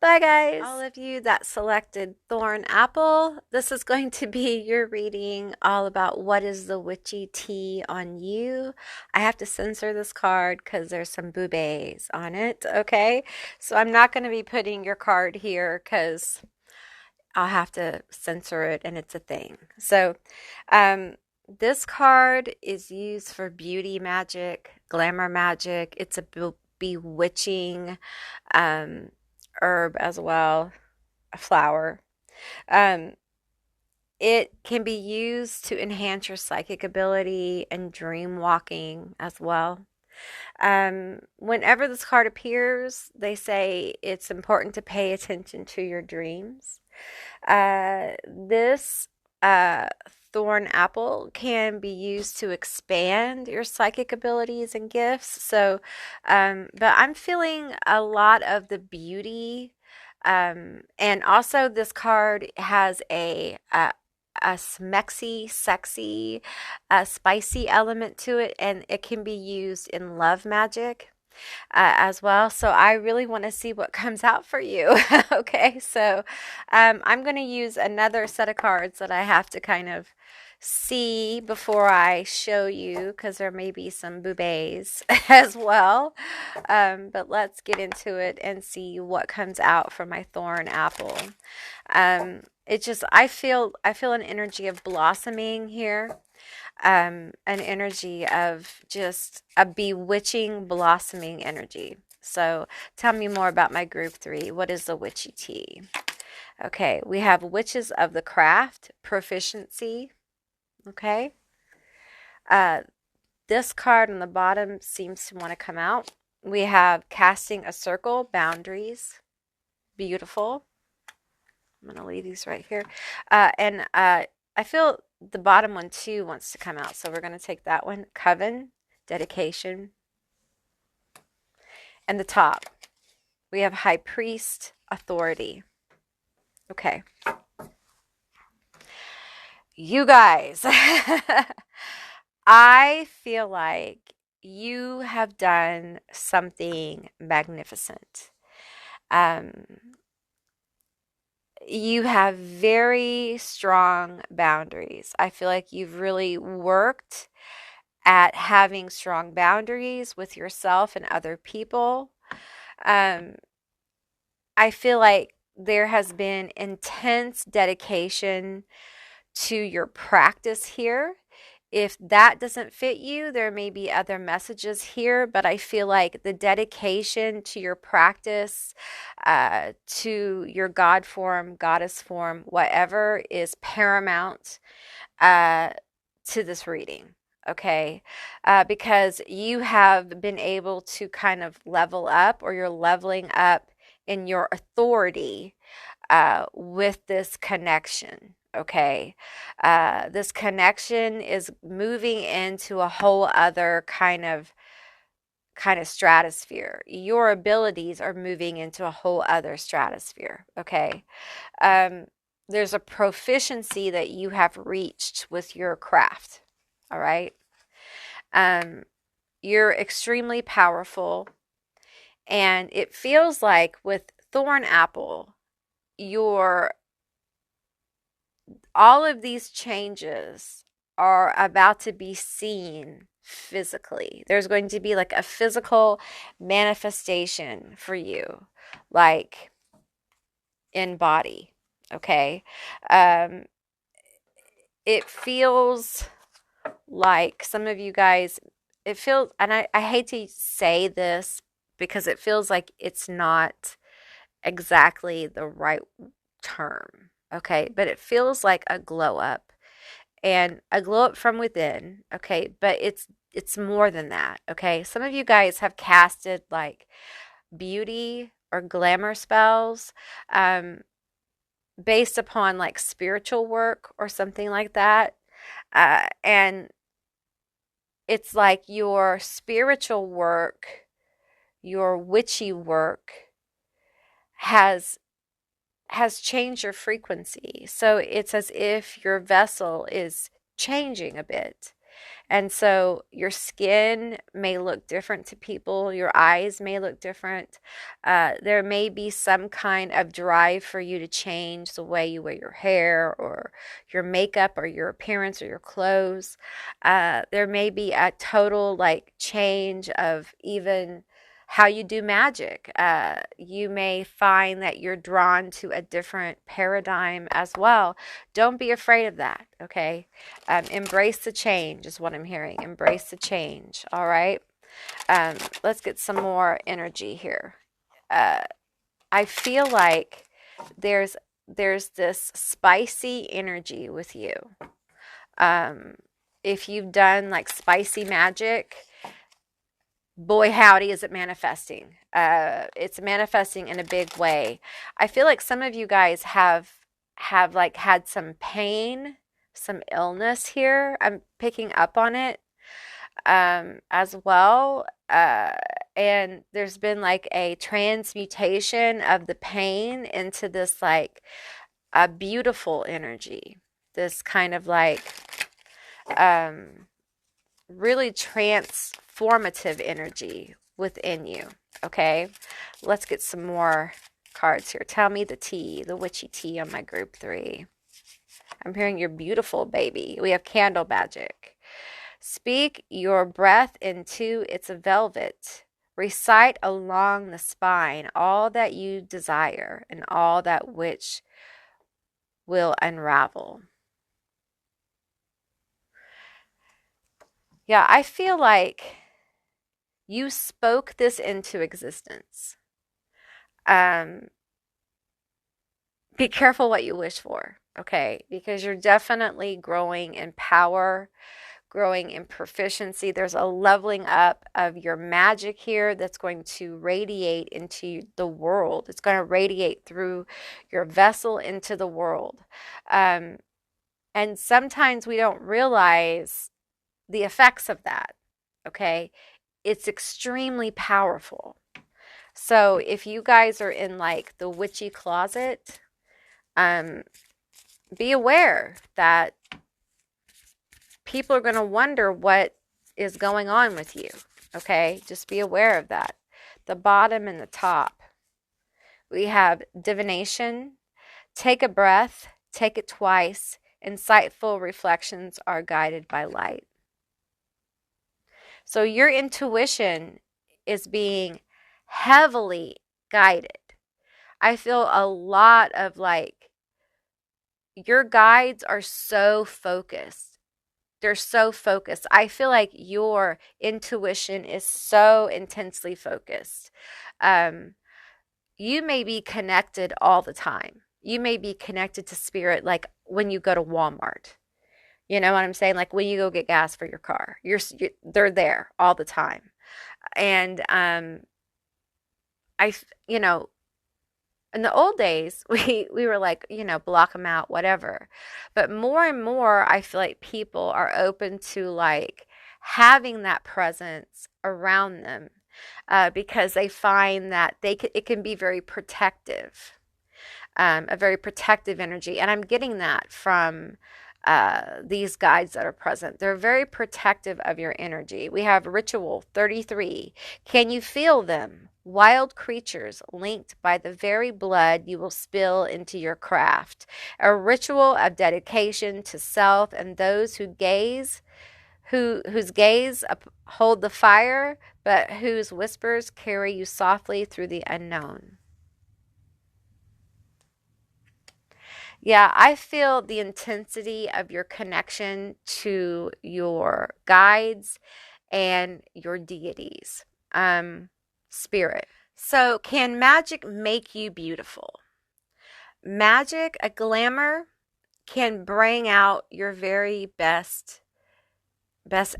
Bye, guys. All of you that selected Thorn Apple, this is going to be your reading all about what is the witchy tea on you. I have to censor this card because there's some boobies on it, okay? So I'm not going to be putting your card here because I'll have to censor it, and it's a thing. So this card is used for beauty magic, glamour magic. It's a bewitching herb as well, a flower. It can be used to enhance your psychic ability and dream walking as well. Whenever this card appears, they say it's important to pay attention to your dreams. This Thorn Apple can be used to expand your psychic abilities and gifts. So, but I'm feeling a lot of the beauty. And also this card has a smexy, sexy, spicy element to it, and it can be used in love magic as well. So I really want to see what comes out for you. Okay, so I'm going to use another set of cards that I have to kind of see before I show you, because there may be some boobies as well. But let's get into it and see what comes out from my Thorn Apple. It just, I feel an energy of blossoming here. An energy of just a bewitching, blossoming energy. So tell me more about my group 3. What is the witchy tea? Okay, we have witches of the craft, proficiency. Okay. This card on the bottom seems to want to come out. We have casting a circle, boundaries. Beautiful. I'm going to leave these right here. And I feel the bottom one too wants to come out. So we're going to take that one. Coven, dedication. And the top, we have high priest, authority. Okay. You guys, I feel like you have done something magnificent. Um, you have very strong boundaries. I feel like you've really worked at having strong boundaries with yourself and other people. Um, I feel like there has been intense dedication to your practice here. If that doesn't fit you, there may be other messages here, but I feel like the dedication to your practice, to your God form, goddess form, whatever, is paramount uh, to this reading. Okay, because you have been able to kind of level up, or you're leveling up in your authority with this connection. Okay, this connection is moving into a whole other kind of stratosphere. Your abilities are moving into a whole other stratosphere. Okay, um, there's a proficiency that you have reached with your craft. All right, um, you're extremely powerful, and it feels like with Thorn Apple, your all of these changes are about to be seen physically. There's going to be like a physical manifestation for you, like in body. Okay. Um, it feels like some of you guys, it feels, and I hate to say this because it feels like it's not exactly the right term. Okay. But it feels like a glow up, and a glow up from within. Okay, but it's more than that. Okay, some of you guys have casted like beauty or glamour spells, um, based upon like spiritual work or something like that, and it's like your spiritual work, your witchy work has changed your frequency. So it's as if your vessel is changing a bit. And so your skin may look different to people, your eyes may look different. There may be some kind of drive for you to change the way you wear your hair or your makeup or your appearance or your clothes. There may be a total like change of even how you do magic. You may find that you're drawn to a different paradigm as well. Don't be afraid of that, okay? Embrace the change is what I'm hearing. Embrace the change, all right? Let's get some more energy here. I feel like there's this spicy energy with you. Um, if you've done like spicy magic, boy howdy is it manifesting. It's manifesting in a big way. I feel like some of you guys have like had some pain, some illness here. I'm picking up on it as well. And there's been like a transmutation of the pain into this like a beautiful energy, this kind of like um, really transformative energy within you. Okay, let's get some more cards here. Tell me the tea, the witchy tea on my group 3. I'm hearing you're beautiful, baby. We have candle magic. Speak your breath into its velvet. Recite along the spine all that you desire and all that which will unravel. Yeah, I feel like you spoke this into existence. Be careful what you wish for, okay? Because you're definitely growing in power, growing in proficiency. There's a leveling up of your magic here that's going to radiate into the world. It's going to radiate through your vessel into the world. And sometimes we don't realize the effects of that, okay? It's extremely powerful. So if you guys are in like the witchy closet, be aware that people are going to wonder what is going on with you. Okay, just be aware of that. The bottom and the top. We have divination. Take a breath, take it twice. Insightful reflections are guided by light. So your intuition is being heavily guided. I feel a lot of like, your guides are so focused. They're so focused. I feel like your intuition is so intensely focused. You may be connected all the time. You may be connected to spirit like when you go to Walmart. You know what I'm saying? Like when you go get gas for your car. They're there all the time. And you know, in the old days, we were like, you know, block them out, whatever. But more and more, I feel like people are open to like having that presence around them, because they find that it can be very protective, a very protective energy. And I'm getting that from these guides that are present. They're very protective of your energy. We have Ritual 33. Can you feel them? Wild creatures linked by the very blood you will spill into your craft. A ritual of dedication to self and those whose gaze hold the fire, but whose whispers carry you softly through the unknown. Yeah, I feel the intensity of your connection to your guides and your deities, spirit. So, can magic make you beautiful? Magic, a glamour, can bring out your very best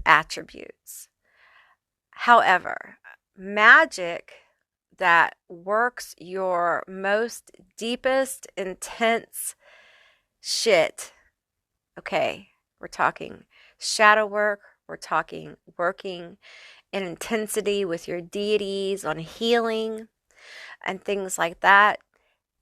attributes. However, magic that works your most deepest, intense shit. Okay, we're talking shadow work, we're talking working in intensity with your deities on healing and things like that.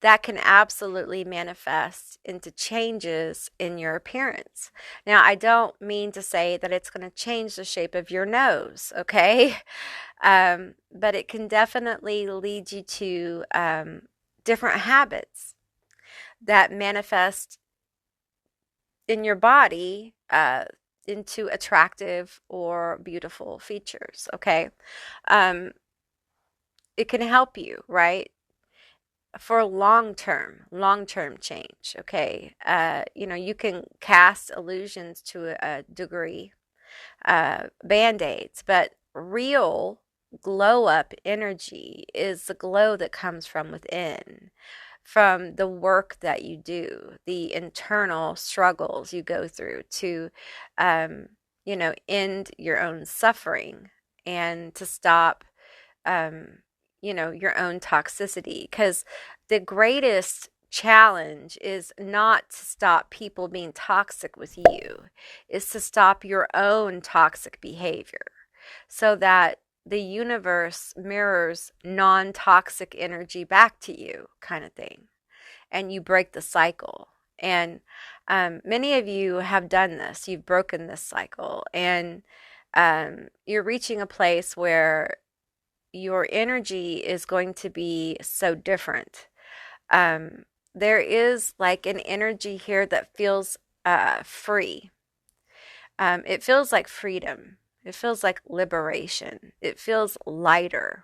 That can absolutely manifest into changes in your appearance. Now, I don't mean to say that it's going to change the shape of your nose, okay? But it can definitely lead you to different habits that manifest in your body into attractive or beautiful features, okay? It can help you, right? For long-term change, okay? You know, you can cast illusions to a degree, band-aids, but real glow-up energy is the glow that comes from within, from the work that you do, the internal struggles you go through to, you know, end your own suffering and to stop, you know, your own toxicity. Because the greatest challenge is not to stop people being toxic with you, is to stop your own toxic behavior so that the universe mirrors non-toxic energy back to you, kind of thing, and you break the cycle. And many of you have done this. You've broken this cycle, and you're reaching a place where your energy is going to be so different. There is like an energy here that feels free. It feels like freedom. It feels like liberation. It feels lighter.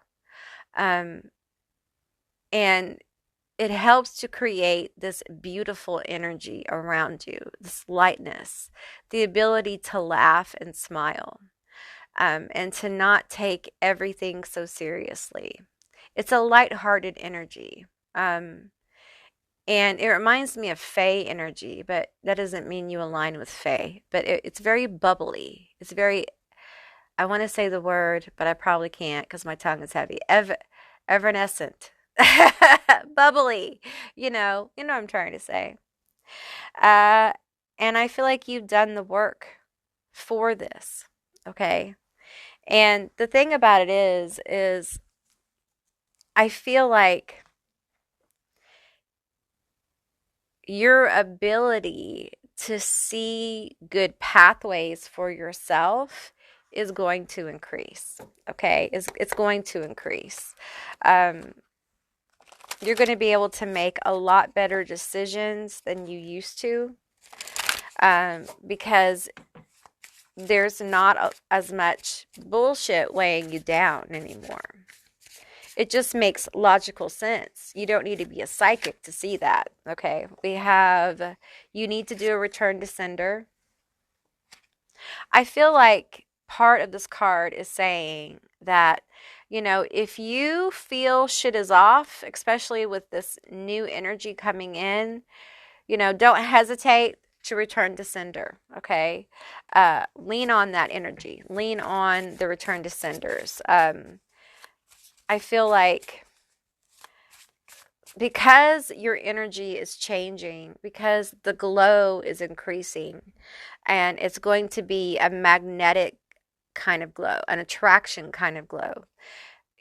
And it helps to create this beautiful energy around you, this lightness, the ability to laugh and smile, and to not take everything so seriously. It's a lighthearted energy. And it reminds me of Fae energy, but that doesn't mean you align with Fae. But it's very bubbly. It's very, I want to say the word, but I probably can't because my tongue is heavy. Evanescent. Bubbly. You know what I'm trying to say. And I feel like you've done the work for this. Okay. And the thing about it is I feel like your ability to see good pathways for yourself is going to increase. Okay, it's going to increase. You're going to be able to make a lot better decisions than you used to, because there's not as much bullshit weighing you down anymore. It just makes logical sense. You don't need to be a psychic to see that. Okay, we have, you need to do a return to sender. I feel like part of this card is saying that, you know, if you feel shit is off, especially with this new energy coming in, you know, don't hesitate to return to sender, okay? Lean on that energy. Lean on the return to senders. I feel like because your energy is changing, because the glow is increasing, and it's going to be a magnetic kind of glow, an attraction kind of glow,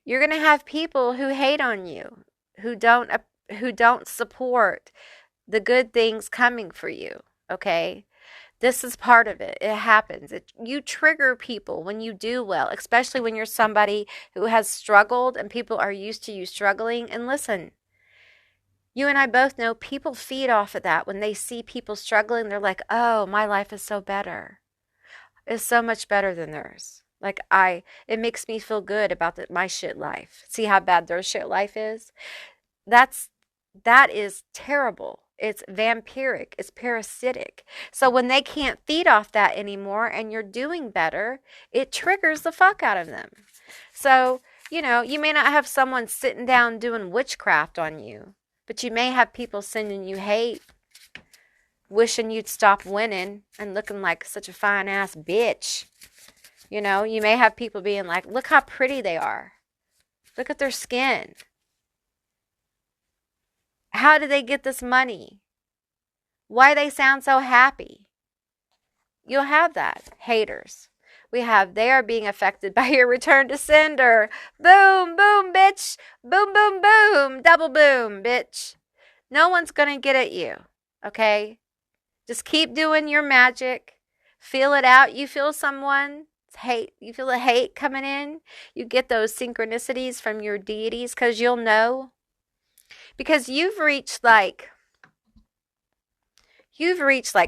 you're going to have people who hate on you, who don't support the good things coming for you, okay? This is part of it. It happens. You trigger people when you do well, especially when you're somebody who has struggled and people are used to you struggling. And listen, you and I both know people feed off of that. When they see people struggling, they're like, oh, my life is so better. It's so much better than theirs. Like it makes me feel good about my shit life. See how bad their shit life is? That is terrible. It's vampiric. It's parasitic. So when they can't feed off that anymore and you're doing better, it triggers the fuck out of them. So, you know, you may not have someone sitting down doing witchcraft on you, but you may have people sending you hate, wishing you'd stop winning and looking like such a fine ass bitch. You know, you may have people being like, look how pretty they are. Look at their skin. How do they get this money? Why they sound so happy? You'll have that. Haters. We have, they are being affected by your return to sender. Boom, boom, bitch. Boom, boom, boom. Double boom, bitch. No one's going to get at you. Okay? Just keep doing your magic. Feel it out. You feel someone's hate. You feel the hate coming in. You get those synchronicities from your deities because you'll know. Because you've reached like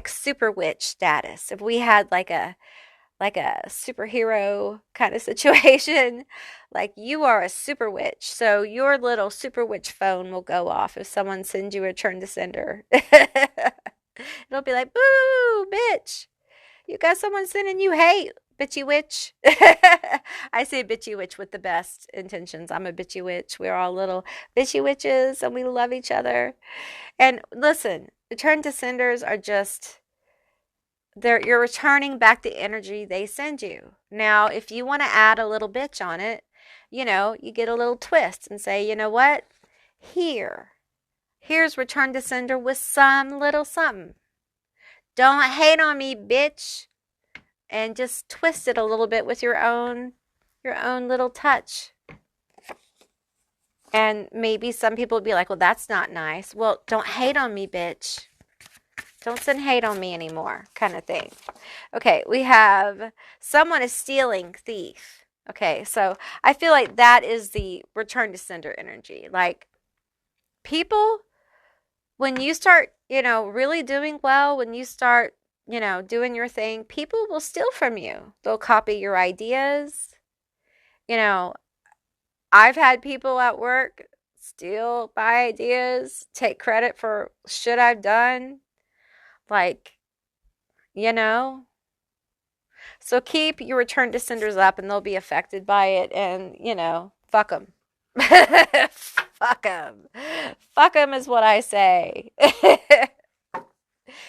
super witch status. If we had like a superhero kind of situation, like you are a super witch. So your little super witch phone will go off if someone sends you a return to sender. It'll be like, boo, bitch. You got someone sending you hate, bitchy witch. I say bitchy witch with the best intentions. I'm a bitchy witch. We're all little bitchy witches and we love each other. And listen, return to senders are just, you're returning back the energy they send you. Now, if you want to add a little bitch on it, you know, you get a little twist and say, you know what? Here's return to sender with some little something. Don't hate on me, bitch. And just twist it a little bit with your own little touch. And maybe some people would be like, well, that's not nice. Well, don't hate on me, bitch. Don't send hate on me anymore, kind of thing. Okay, we have someone is stealing, thief. Okay, so I feel like that is the return to sender energy. Like people, when you start, you know, really doing well, when you start, you know, doing your thing, people will steal from you. They'll copy your ideas. You know, I've had people at work steal my ideas, take credit for shit I've done. Like, you know. So keep your return to senders up and they'll be affected by it. And, you know, fuck them. Fuck them. Fuck them is what I say.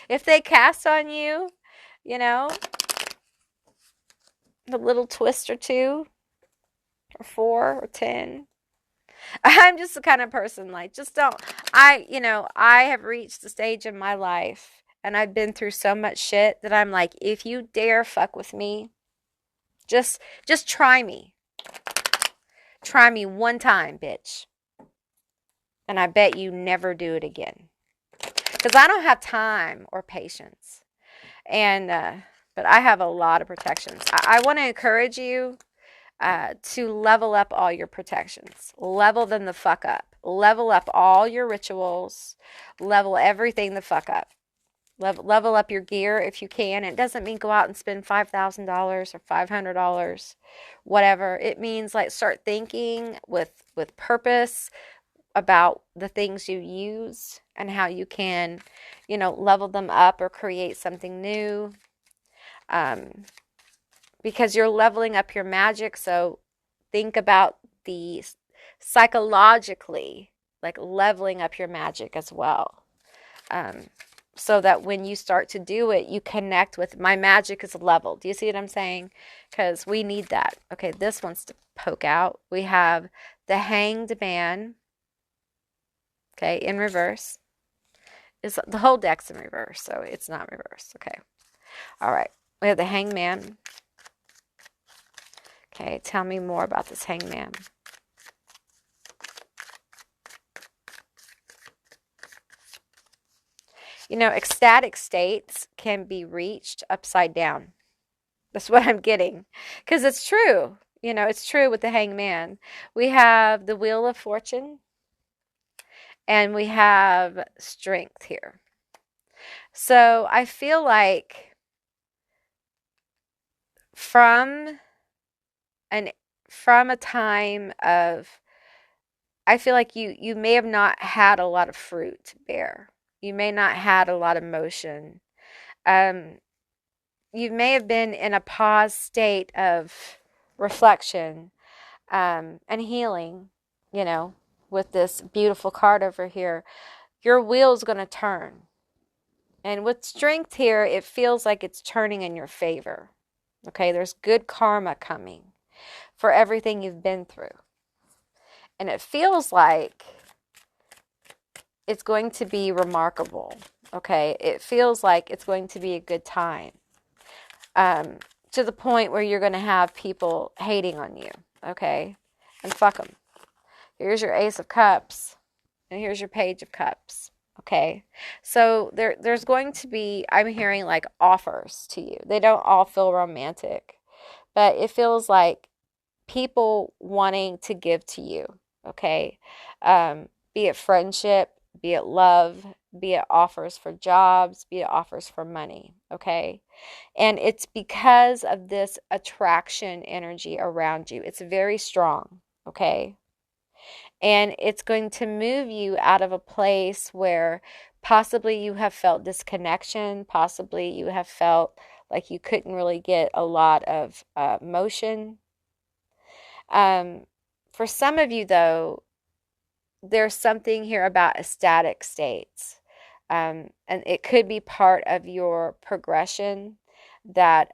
If they cast on you, you know, a little twist or two, or 4 or 10. I'm just the kind of person like, just don't. I have reached the stage in my life and I've been through so much shit that I'm like, if you dare fuck with me, just try me. Try me one time, bitch. And I bet you never do it again. Because I don't have time or patience And but I have a lot of protections. I want to encourage you to level up all your protections. Level them the fuck up. Level up all your rituals. Level everything the fuck up. Level up your gear if you can. It doesn't mean go out and spend $5,000 or $500, whatever. It means like start thinking with purpose about the things you use and how you can, level them up or create something new. Because you're leveling up your magic, so think about the psychologically, like leveling up your magic as well. So that when you start to do it, you connect with my magic is leveled. Do you see what I'm saying? Because we need that. Okay, this wants to poke out. We have the Hanged Man. Okay, in reverse. The whole deck's in reverse, so it's not reverse. Okay. All right. We have the Hanged Man. Okay, tell me more about this Hanged Man. Ecstatic states can be reached upside down. That's what I'm getting. Because it's true. It's true with the Hanged Man. We have the Wheel of Fortune. And we have Strength here. So I feel like from a time of, I feel like you may have not had a lot of fruit to bear. You may not had a lot of motion. You may have been in a pause state of reflection and healing, with this beautiful card over here. Your wheel's going to turn. And with Strength here, it feels like it's turning in your favor. Okay, there's good karma coming for everything you've been through. And it feels like it's going to be remarkable. Okay, it feels like it's going to be a good time. To the point where you're going to have people hating on you. Okay, and fuck them. Here's your Ace of Cups. And here's your Page of Cups. Okay, so there's going to be, I'm hearing like offers to you. They don't all feel romantic, but it feels like people wanting to give to you. Okay, be it friendship, be it love, be it offers for jobs, be it offers for money. Okay, and it's because of this attraction energy around you. It's very strong. Okay. And it's going to move you out of a place where possibly you have felt disconnection, possibly you have felt like you couldn't really get a lot of motion. For some of you, though, there's something here about ecstatic states. And it could be part of your progression, that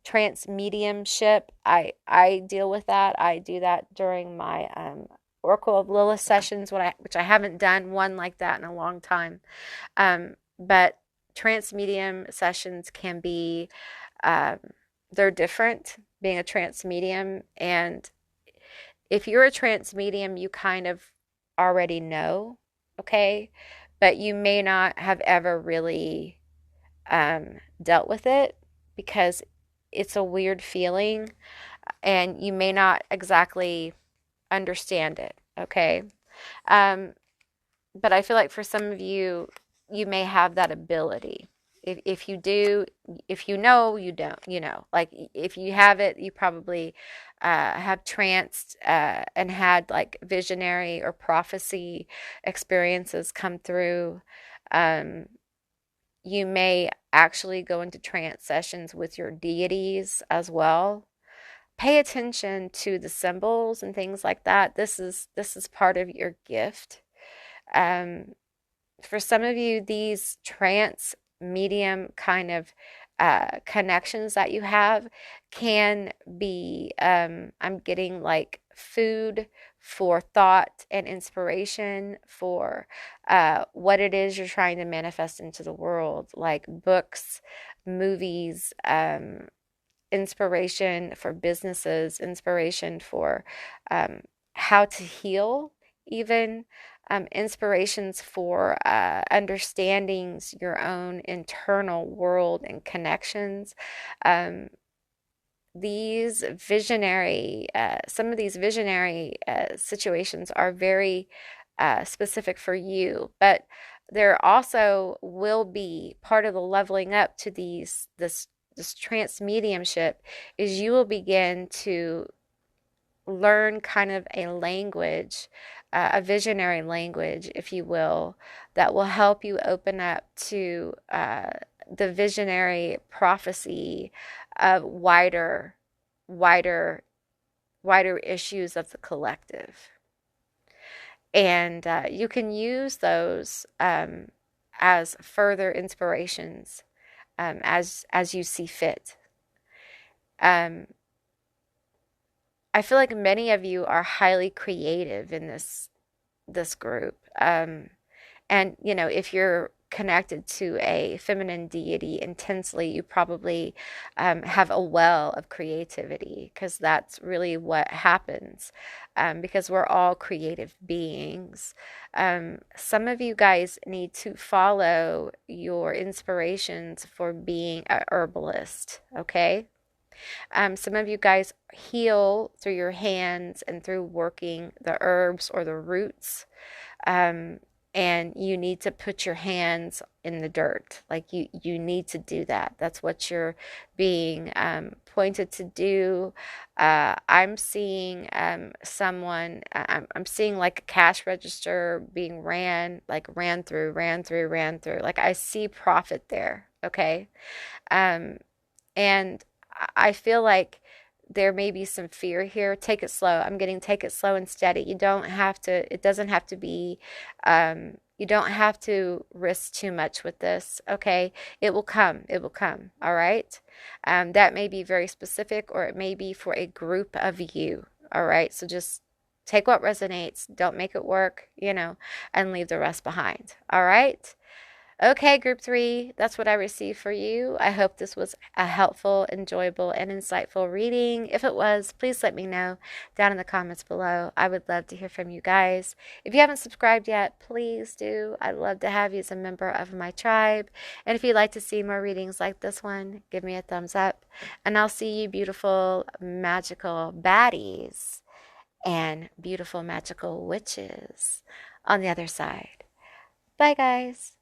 trance mediumship. I deal with that. I do that during my Oracle of Lilith sessions, which I haven't done one like that in a long time. But trance medium sessions can be, they're different, being a trance medium. And if you're a trance medium, you kind of already know, okay? But you may not have ever really dealt with it because it's a weird feeling and you may not exactly understand it, okay? But I feel like for some of you, you may have that ability. If you do, if you know, you don't, like if you have it, you probably have tranced and had like visionary or prophecy experiences come through. You may actually go into trance sessions with your deities as well. Pay attention to the symbols and things like that. This is part of your gift. For some of you, these trance medium kind of connections that you have can be, I'm getting like food for thought and inspiration for what it is you're trying to manifest into the world, like books, movies, inspiration for businesses, inspiration for how to heal even. inspirations for understandings your own internal world and connections. Um, these visionary, some of these visionary situations are very specific for you, but there also will be part of the leveling up to this trance mediumship is you will begin to learn kind of a language, a visionary language, if you will, that will help you open up to the visionary prophecy of wider, wider issues of the collective. And you can use those as further inspirations as you see fit. I feel like many of you are highly creative in this group. And you know, if you're connected to a feminine deity intensely, you probably have a well of creativity because that's really what happens. Because we're all creative beings. Some of you guys need to follow your inspirations for being a herbalist, okay? Some of you guys heal through your hands and through working the herbs or the roots. And you need to put your hands in the dirt. Like you need to do that. That's what you're being pointed to do. I'm seeing someone, I'm seeing like a cash register being ran through. Like I see profit there. Okay. Um, and I feel like there may be some fear here. Take it slow. I'm getting take it slow and steady. You don't have to, it doesn't have to be, you don't have to risk too much with this. Okay. It will come. It will come. All right. That may be very specific or it may be for a group of you. All right. So just take what resonates. Don't make it work, you know, and leave the rest behind. All right. Okay, group 3, that's what I received for you. I hope this was a helpful, enjoyable, and insightful reading. If it was, please let me know down in the comments below. I would love to hear from you guys. If you haven't subscribed yet, please do. I'd love to have you as a member of my tribe. And if you'd like to see more readings like this one, give me a thumbs up. And I'll see you beautiful, magical baddies and beautiful, magical witches on the other side. Bye, guys.